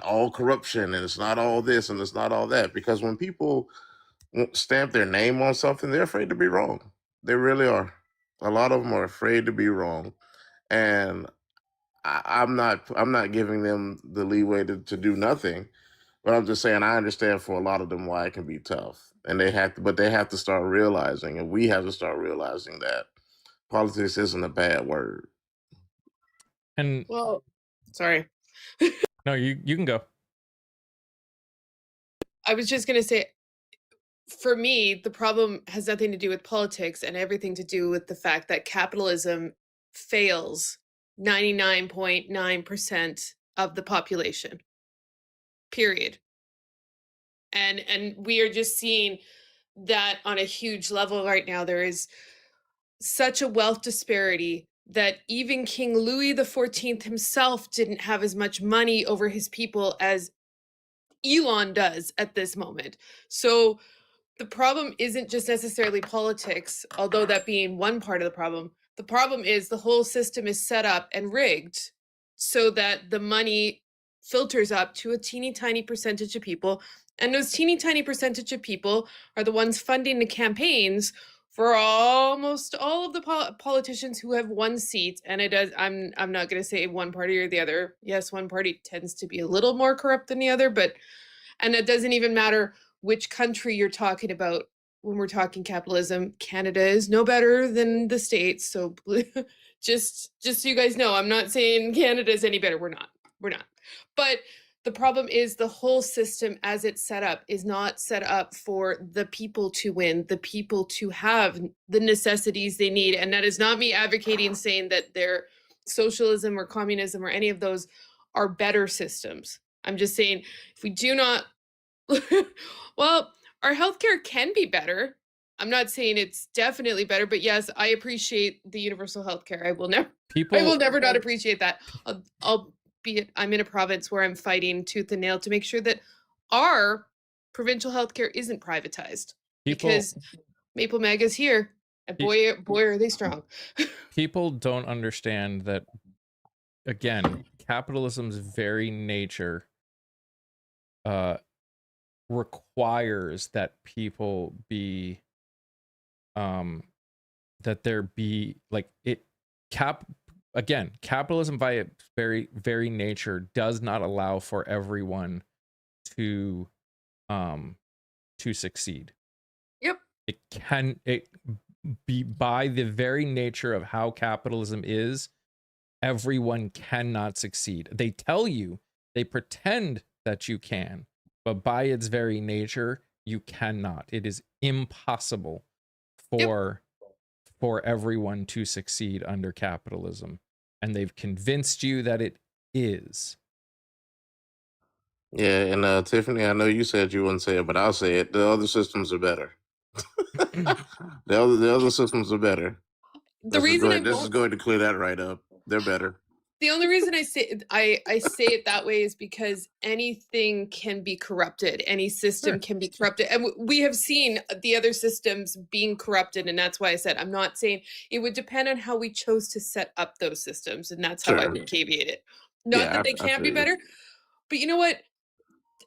all corruption, and it's not all this, and it's not all that. Because when people stamp their name on something, they're afraid to be wrong. They really are. A lot of them are afraid to be wrong. And I'm not giving them the leeway to do nothing. But I'm just saying I understand for a lot of them why it can be tough. And they have to start realizing, and we have to start realizing that politics isn't a bad word. And Well, sorry. no, you can go. I was just going to say, for me, the problem has nothing to do with politics and everything to do with the fact that capitalism fails 99.9% of the population. Period. And we are just seeing that on a huge level right now. There is such a wealth disparity that even King Louis XIV himself didn't have as much money over his people as Elon does at this moment. So the problem isn't just necessarily politics, although that being one part of the problem. The problem is the whole system is set up and rigged so that the money filters up to a teeny tiny percentage of people. And those teeny tiny percentage of people are the ones funding the campaigns for almost all of the politicians who have won seats. And I'm not going to say one party or the other. Yes, one party tends to be a little more corrupt than the other, and it doesn't even matter which country you're talking about when we're talking capitalism. Canada is no better than the States. So just so you guys know, I'm not saying Canada is any better. We're not. But the problem is the whole system as it's set up is not set up for the people to win, the people to have the necessities they need. And that is not me advocating saying that their socialism or communism or any of those are better systems. I'm just saying if we do not well, our healthcare can be better. I'm not saying it's definitely better, but yes, I appreciate the universal healthcare. I will never not appreciate that. Albeit I'm in a province where I'm fighting tooth and nail to make sure that our provincial healthcare isn't privatized. Because Maple Mag is here, and boy are they strong. People don't understand that, again, capitalism's very nature requires that people be that there be like it capitalism by its very very nature does not allow for everyone to succeed. Yep. It be by the very nature of how capitalism is, everyone cannot succeed. They tell you, they pretend that you can, but by its very nature, you cannot. It is impossible for everyone to succeed under capitalism. And they've convinced you that it is. Yeah, and Tiffany, I know you said you wouldn't say it, but I'll say it. The other systems are better. The other systems are better. The reason I This is won't going to clear that right up. They're better. the only reason I say it that way is because anything can be corrupted. Any system Sure. can be corrupted, and we have seen the other systems being corrupted. And that's why I said I'm not saying it would depend on how we chose to set up those systems, and that's how I Sure. would caveat it. Not Yeah, that they I can't be feel you. better, but you know what?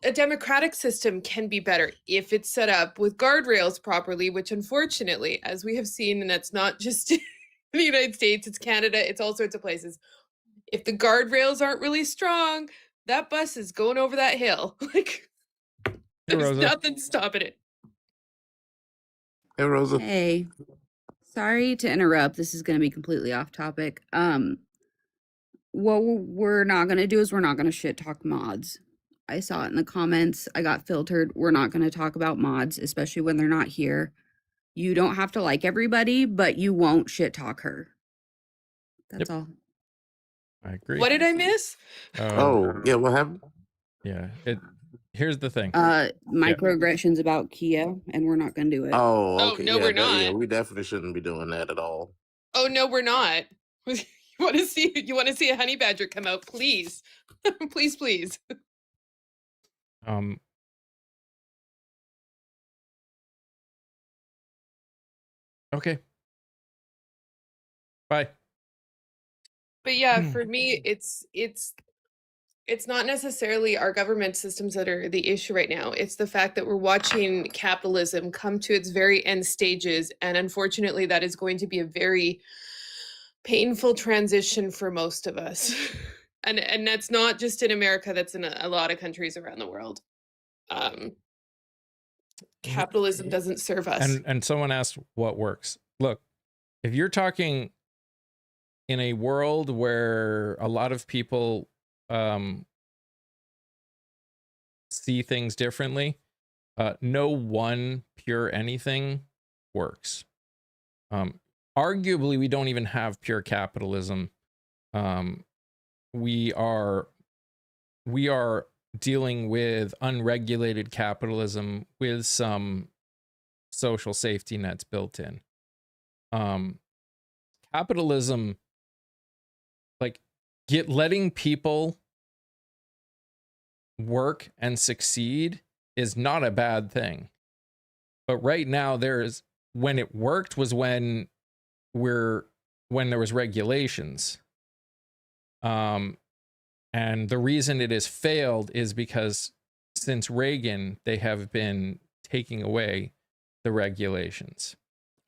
A democratic system can be better if it's set up with guardrails properly, which unfortunately, as we have seen, and that's not just in the United States, it's Canada, it's all sorts of places. If the guardrails aren't really strong, that bus is going over that hill. Like Hey, there's Rosa. nothing stopping it. Hey, Rosa. Hey, sorry to interrupt. This is going to be completely off topic. What we're not going to do is we're not going to shit talk mods. I saw it in the comments. I got filtered. We're not going to talk about mods, especially when they're not here. You don't have to like everybody, but you won't shit talk her. That's all. I agree. What did I miss? Oh, yeah, what happened? Yeah. Here's the thing. Microaggressions about Kia, and we're not going to do it. Oh, Oh, okay. no, yeah, we're yeah, not. we definitely shouldn't be doing that at all. Oh no, we're not. You want to see a honey badger come out, please. Please. Okay. Bye. But yeah, for me, it's not necessarily our government systems that are the issue right now. It's the fact that we're watching capitalism come to its very end stages, and unfortunately, that is going to be a very painful transition for most of us. And that's not just in America, that's in a lot of countries around the world. Capitalism doesn't serve us. And someone asked what works. Look, if you're talking in a world where a lot of people see things differently, no one pure anything works. Arguably, we don't even have pure capitalism. We are dealing with unregulated capitalism with some social safety nets built in. Capitalism, like letting people work and succeed, is not a bad thing. But right now, when it worked was when there was regulations. And the reason it has failed is because since Reagan, they have been taking away the regulations.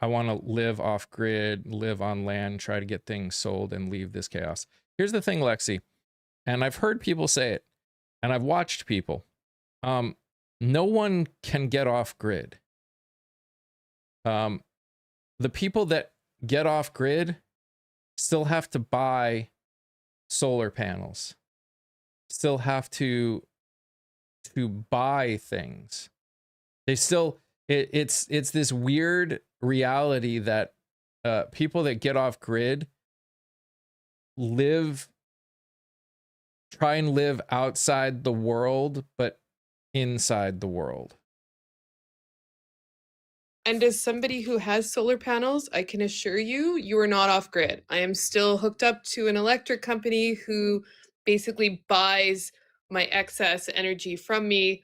I want to live off grid, live on land, try to get things sold and leave this chaos. Here's the thing, Lexi, and I've heard people say it, and I've watched people. No one can get off grid. The people that get off grid still have to buy solar panels, still have to buy things. They still, it's this weird reality that people that get off grid try and live outside the world, but inside the world. And as somebody who has solar panels, I can assure you, you are not off grid. I am still hooked up to an electric company who basically buys my excess energy from me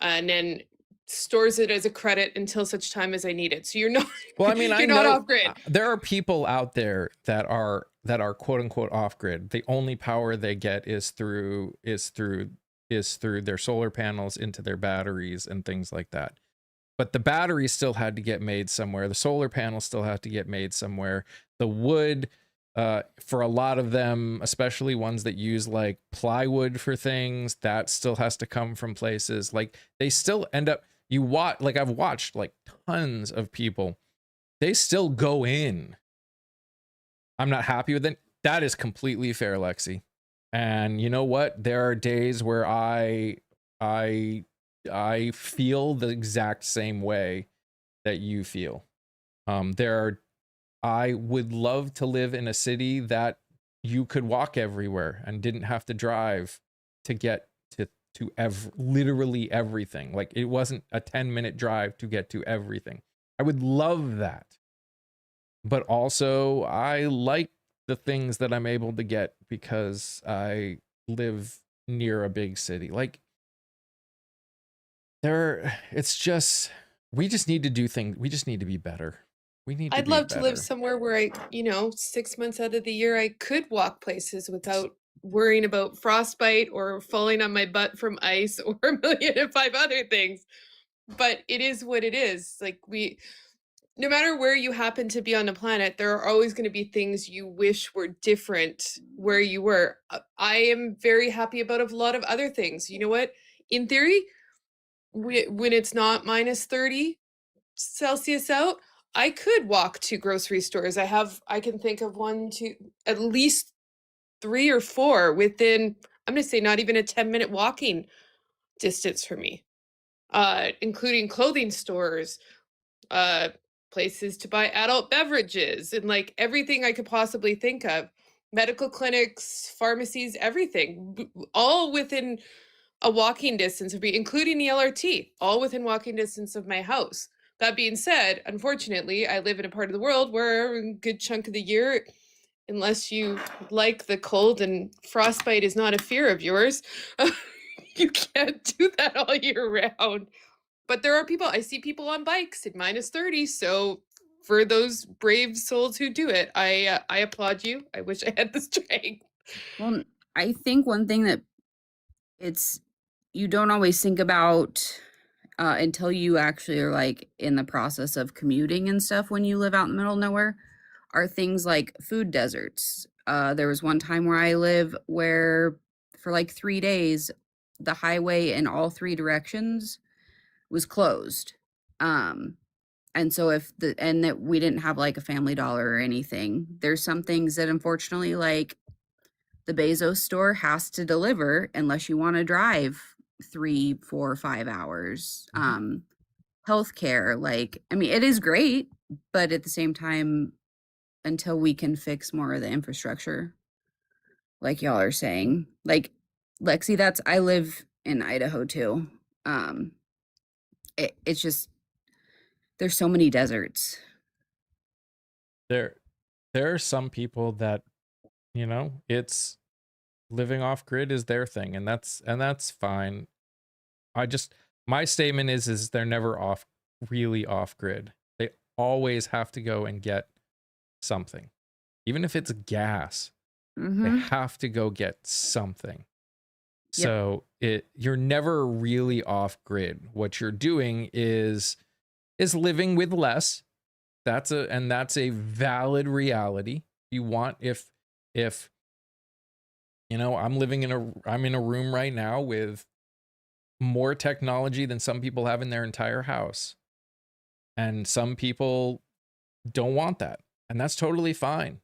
and then stores it as a credit until such time as I need it. So you're not, Well, I mean, you're I not know off grid. there are people out there that are quote unquote off grid. The only power they get is through their solar panels into their batteries and things like that. But the batteries still had to get made somewhere. The solar panels still have to get made somewhere. The wood, for a lot of them, especially ones that use like plywood for things, that still has to come from places. Like they still end up, I've watched like tons of people, they still go in. I'm not happy with it. That is completely fair, Lexi. And you know what? There are days where I feel the exact same way that you feel. I would love to live in a city that you could walk everywhere and didn't have to drive to get to literally everything. Like it wasn't a 10-minute drive to get to everything. I would love that. But also I like the things that I'm able to get because I live near a big city. Like it's just, we just need to do things. We just need to be better. We need to I'd be love to live better. somewhere where I, 6 months out of the year, I could walk places without worrying about frostbite or falling on my butt from ice or 1,000,005 other things. But it is what it is. Like no matter where you happen to be on the planet, there are always going to be things you wish were different where you were. I am very happy about a lot of other things. You know what? In theory, when it's not minus 30 Celsius out, I could walk to grocery stores. I can think of at least 3 or 4 within, I'm going to say not even a 10-minute walking distance for me, including clothing stores, places to buy adult beverages, and like everything I could possibly think of. Medical clinics, pharmacies, everything, all within a walking distance of me, including the LRT, all within walking distance of my house. That being said, unfortunately, I live in a part of the world where a good chunk of the year, unless you like the cold and frostbite is not a fear of yours, you can't do that all year round. But there are people, I see people on bikes at minus 30. So for those brave souls who do it, I applaud you. I wish I had the strength. Well, I think one thing that you don't always think about until you actually are like in the process of commuting and stuff when you live out in the middle of nowhere are things like food deserts. There was one time where I live where for like 3 days, the highway in all 3 directions was closed. And so that we didn't have like a Family Dollar or anything. There's some things that unfortunately like the Bezos store has to deliver unless you want to drive 3, 4, 5 hours. Healthcare, like, I mean, it is great, but at the same time, until we can fix more of the infrastructure, like y'all are saying, like Lexi, I live in Idaho too. It's just, there's so many deserts. There are some people that, it's living off grid is their thing, and that's fine. My statement is they're never really off grid. They always have to go and get something. Even if it's gas, they have to go get something. Yep. So you're never really off grid. What you're doing is living with less. That's a valid reality. You want if I'm in a room right now with more technology than some people have in their entire house. And some people don't want that. And that's totally fine.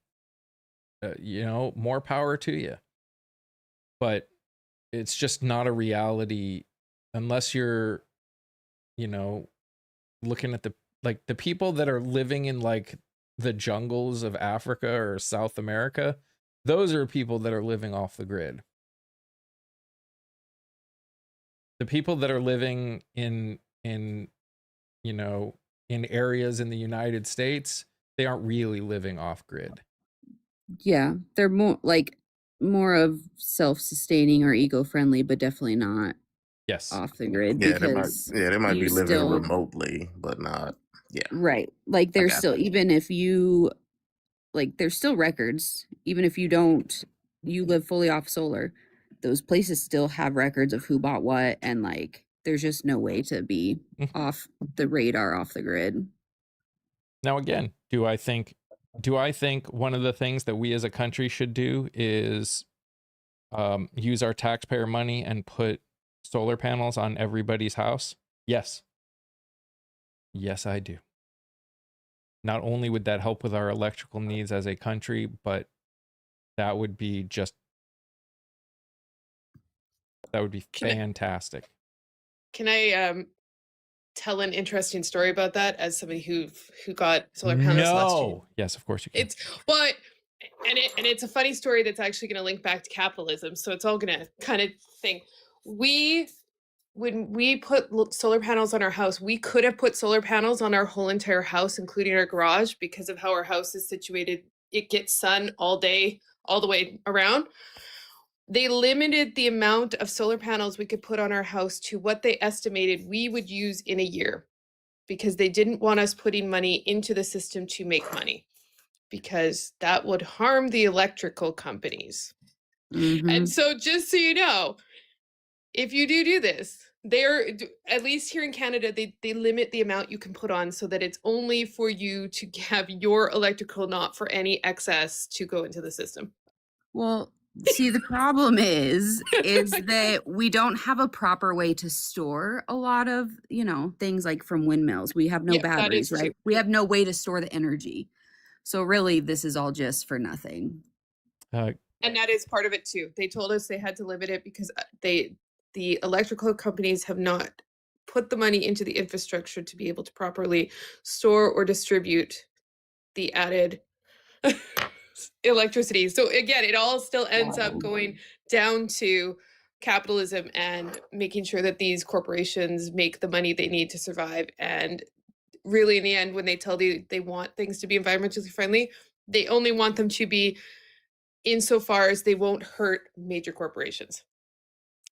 More power to you. But it's just not a reality unless you're, looking at the people that are living in like the jungles of Africa or South America. Those are people that are living off the grid. The people that are living in areas in the United States, they aren't really living off grid. Yeah, they're more of self-sustaining or eco-friendly, but definitely not off the grid. Yeah, because they might be living still, remotely, but not. Yeah, right. Like there's still, even if you there's still records, even if you live fully off solar, those places still have records of who bought what, and like there's just no way to be off the radar, off the grid. Now again, do I think one of the things that we as a country should do is use our taxpayer money and put solar panels on everybody's house? Yes, I do. Not only would that help with our electrical needs as a country, but that would be fantastic. Can I tell an interesting story about that as somebody who got solar panels last year? Yes, of course you can. And it's a funny story that's actually going to link back to capitalism. So it's all going to kind of thing. when we put solar panels on our house, we could have put solar panels on our whole entire house, including our garage, because of how our house is situated. It gets sun all day, all the way around. They limited the amount of solar panels we could put on our house to what they estimated we would use in a year, because they didn't want us putting money into the system to make money, because that would harm the electrical companies. And so just so you know, if you do this, they're, at least here in Canada, they limit the amount you can put on so that it's only for you to have your electrical, not for any excess to go into the system. Well, see, the problem is that we don't have a proper way to store a lot of, things like from windmills. We have no Yep, that is batteries, true. right? We have no way to store the energy. So really, this is all just for nothing. And that is part of it too. They told us they had to limit it because the electrical companies have not put the money into the infrastructure to be able to properly store or distribute the added electricity. So again, it all still ends up going down to capitalism and making sure that these corporations make the money they need to survive. And really, in the end, when they tell you they want things to be environmentally friendly, they only want them to be insofar as they won't hurt major corporations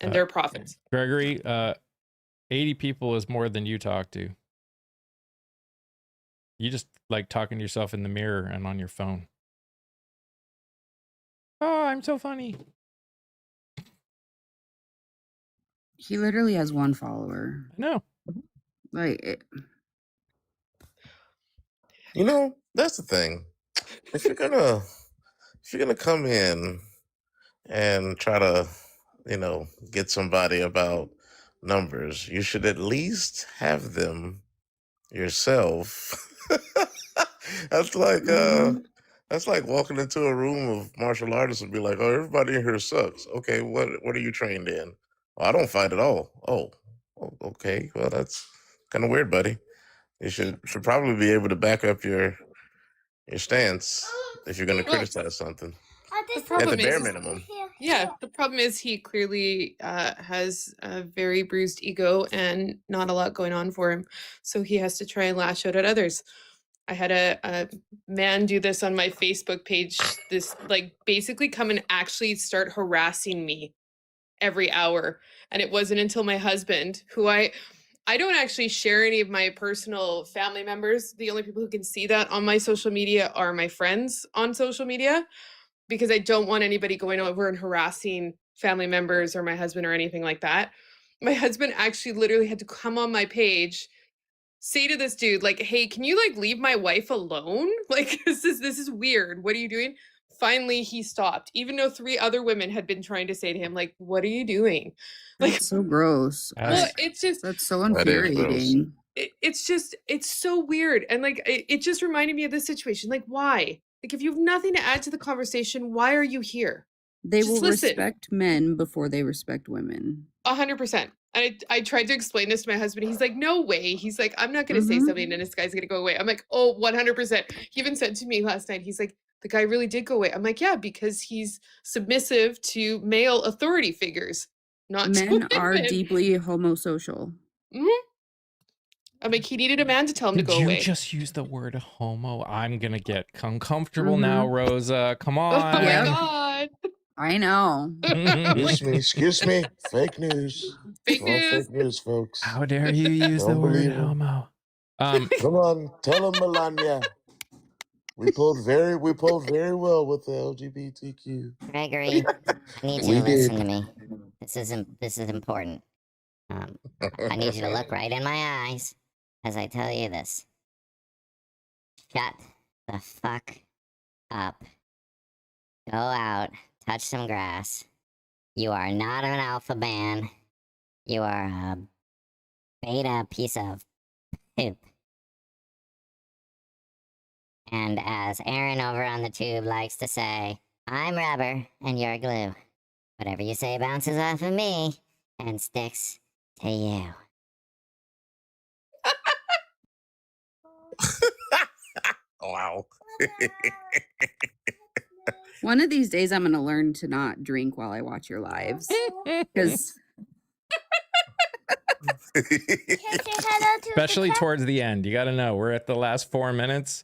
and their profits. Gregory, 80 people is more than you talk to. You just like talking to yourself in the mirror and on your phone. Oh, I'm so funny. He literally has one follower. No. That's the thing. If you're gonna come in and try to, get somebody about numbers, you should at least have them yourself. That's like walking into a room of martial artists and be like, "Oh, everybody in here sucks." Okay, what are you trained in? "Oh, I don't fight at all." Oh, okay. Well, that's kind of weird, buddy. You should probably be able to back up your stance if you're going to criticize something. At the bare minimum. Yeah, the problem is he clearly has a very bruised ego and not a lot going on for him. So he has to try and lash out at others. I had a man do this on my Facebook page, this like basically come and actually start harassing me every hour. And it wasn't until my husband, who I don't actually share any of my personal family members. The only people who can see that on my social media are my friends on social media, because I don't want anybody going over and harassing family members or my husband or anything like that. My husband actually literally had to come on my page, say to this dude, like, "Hey, can you like leave my wife alone? Like, this is weird. What are you doing?" Finally, he stopped, even though 3 other women had been trying to say to him, like, "What are you doing?" Like, That's so gross. well, it's just, that's so infuriating. it's so weird. And like, it just reminded me of this situation. Like, why? Like, if you have nothing to add to the conversation, why are you here? They Just will listen. respect men before they respect women. 100%. I tried to explain this to my husband. He's like, "No way." He's like, "I'm not going to say something and this guy's going to go away." I'm like, "Oh, 100%. He even said to me last night, he's like, "The guy really did go away." I'm like, "Yeah, because he's submissive to male authority figures, not to Men are women." deeply homosocial. I'm like, he needed a man to tell him to Did go you away. just use the word homo? I'm gonna get uncomfortable now, Rosa. Come on. Oh my God. I know. Excuse me. Fake news. Fake All news. fake news, folks. How dare you use the Don't word believe it. homo? Come on, tell them, Melania. We pulled very well with the LGBTQ. Gregory, I need you to listen to me. This is important. I need you to look right in my eyes as I tell you this. Shut the fuck up. Go out, touch some grass. You are not an alpha man. You are a beta piece of poop. And as Aaron over on the tube likes to say, I'm rubber and you're glue. Whatever you say bounces off of me and sticks to you. Wow. One of these days, I'm going to learn to not drink while I watch your lives. Because Especially towards the end. You got to know we're at the last 4 minutes.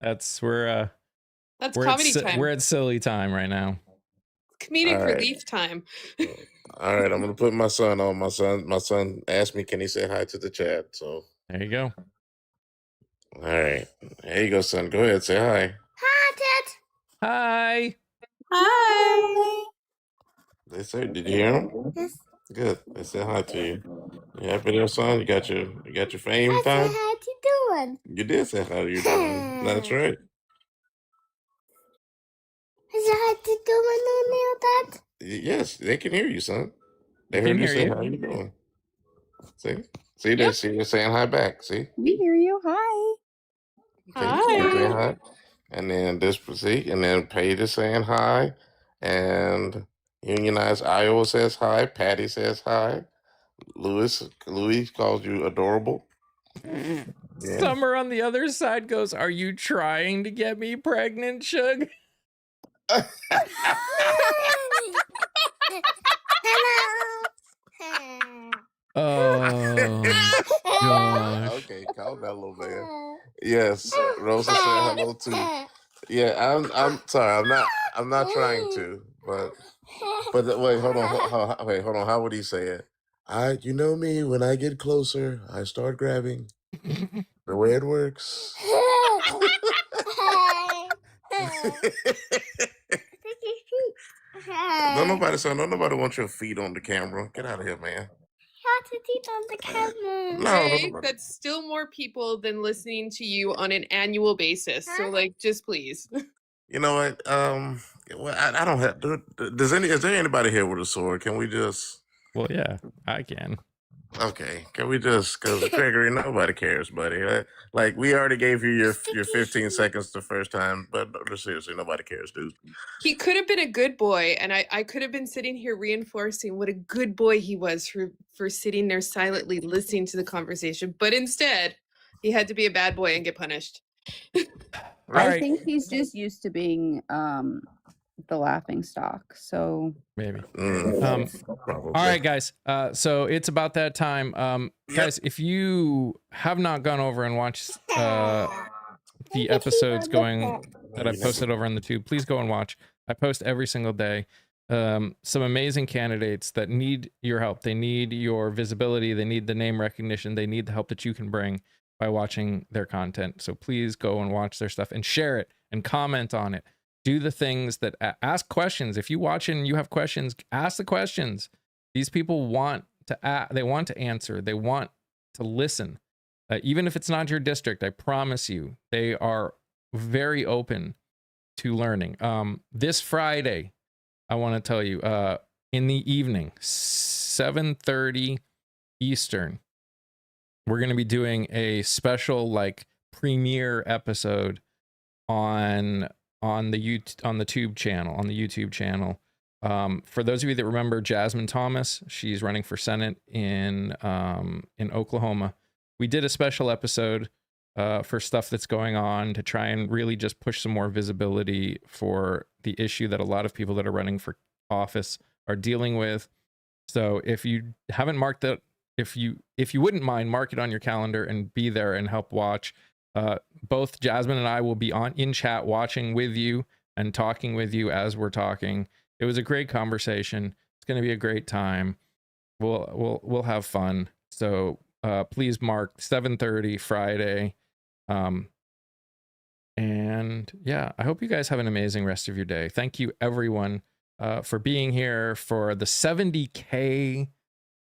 That's That's comedy time. We're at silly time right now. Comedic relief time. All right, I'm gonna put my son on. My son asked me, can he say hi to the chat? So there you go. All right, there you go, son. Go ahead, say hi. Hi, Dad. Hi. Hi. They said, did you hear him? Yes. Good. They said hi to you. You happy there, son? You got your fame I time? said, how you doing? You did say how you doing. That's right. I said, how you doing, O'Neil, Dad? Yes, they can hear you, son. They Can heard you hear say you. how you doing. See, they're saying hi back. See, We hear you. Hi. Hi. say hi, and then and then Paige is saying hi, and Unionized Iowa says hi. Patty says hi. Louis calls you adorable. Yeah. Summer on the other side goes, "Are you trying to get me pregnant, Shug?" Oh gosh. Okay, calm down, little man. Yes, Rosa said hello too. Yeah, I'm sorry. I'm not trying to, but wait, hold on. Wait, hold on. How would he say it? You know me. When I get closer, I start grabbing. The way it works. Don't nobody want your feet on the camera. Get out of here, man. How to teeth on the camera? No, Jake, that's still more people than listening to you on an annual basis. So, like, just please. You know what? Well, I don't have. Is there anybody here with a sword? Can we just? Well, yeah, I can. Okay, can we just? Because Gregory, nobody cares, buddy. Like we already gave you your 15 seconds the first time, but seriously, nobody cares, dude. He could have been a good boy, and I could have been sitting here reinforcing what a good boy he was for sitting there silently listening to the conversation. But instead, he had to be a bad boy and get punished. I think he's just used to being the laughing stock. So maybe. Probably. All right, guys. So it's about that time. Guys, if you have not gone over and watched the episodes that I posted over on the tube, please go and watch. I post every single day. Some amazing candidates that need your help. They need your visibility. They need the name recognition. They need the help that you can bring by watching their content. So please go and watch their stuff and share it and comment on it. Do the things that ask questions. If you watch and you have questions, ask the questions. These people want to they want to answer. They want to listen. Even if it's not your district, I promise you, they are very open to learning. This Friday, I want to tell you, in the evening, 7:30 Eastern, we're going to be doing a special like premiere episode on the YouTube channel. For those of you that remember Jasmine Thomas, she's running for Senate in Oklahoma. We did a special episode for stuff that's going on to try and really just push some more visibility for the issue that a lot of people that are running for office are dealing with. So if you haven't marked that, if you wouldn't mind, mark it on your calendar and be there and help watch. Both Jasmine and I will be in chat watching with you and talking with you as we're talking. It was a great conversation. It's going to be a great time. We'll have fun. So please mark 7:30 Friday. And yeah, I hope you guys have an amazing rest of your day. Thank you everyone for being here, for the 70K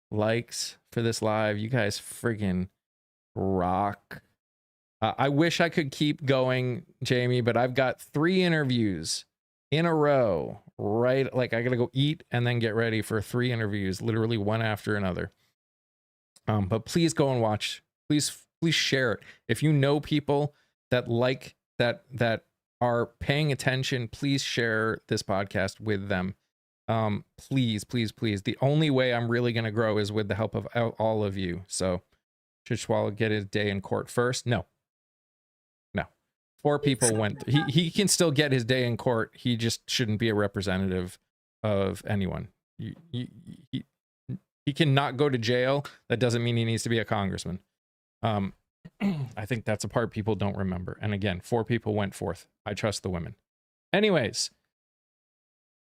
likes for this live. You guys friggin' rock. I wish I could keep going, Jamie, but I've got 3 interviews in a row, right? Like I gotta go eat and then get ready for 3 interviews, literally one after another. But please go and watch. Please share it. If you know people that like that are paying attention, please share this podcast with them. Please. The only way I'm really gonna grow is with the help of all of you. So should Schwal get his day in court first? No. 4 people went. He can still get his day in court. He just shouldn't be a representative of anyone. He cannot go to jail. That doesn't mean he needs to be a congressman. I think that's a part people don't remember. And again, 4 people went forth. I trust the women. Anyways,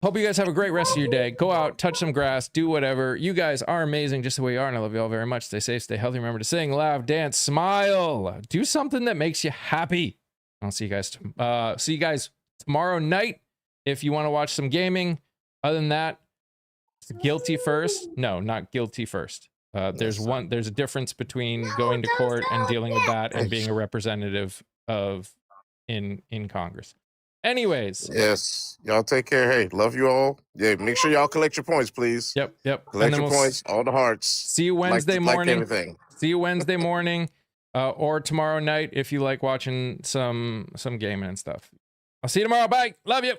hope you guys have a great rest of your day. Go out, touch some grass, do whatever. You guys are amazing just the way you are, and I love you all very much. Stay safe, stay healthy. Remember to sing, laugh, dance, smile. Do something that makes you happy. I'll see you guys tomorrow night if you want to watch some gaming. Other than that, it's guilty first. No, not guilty first. There's a difference between going to court and dealing with that and being a representative in Congress. Anyways. Yes. Y'all take care. Hey, love you all. Yeah, make sure y'all collect your points, please. Yep. Collect your points, all the hearts. See you Wednesday morning. Like everything. See you Wednesday morning or tomorrow night if you like watching some gaming and stuff. I'll see you tomorrow. Bye. Love you.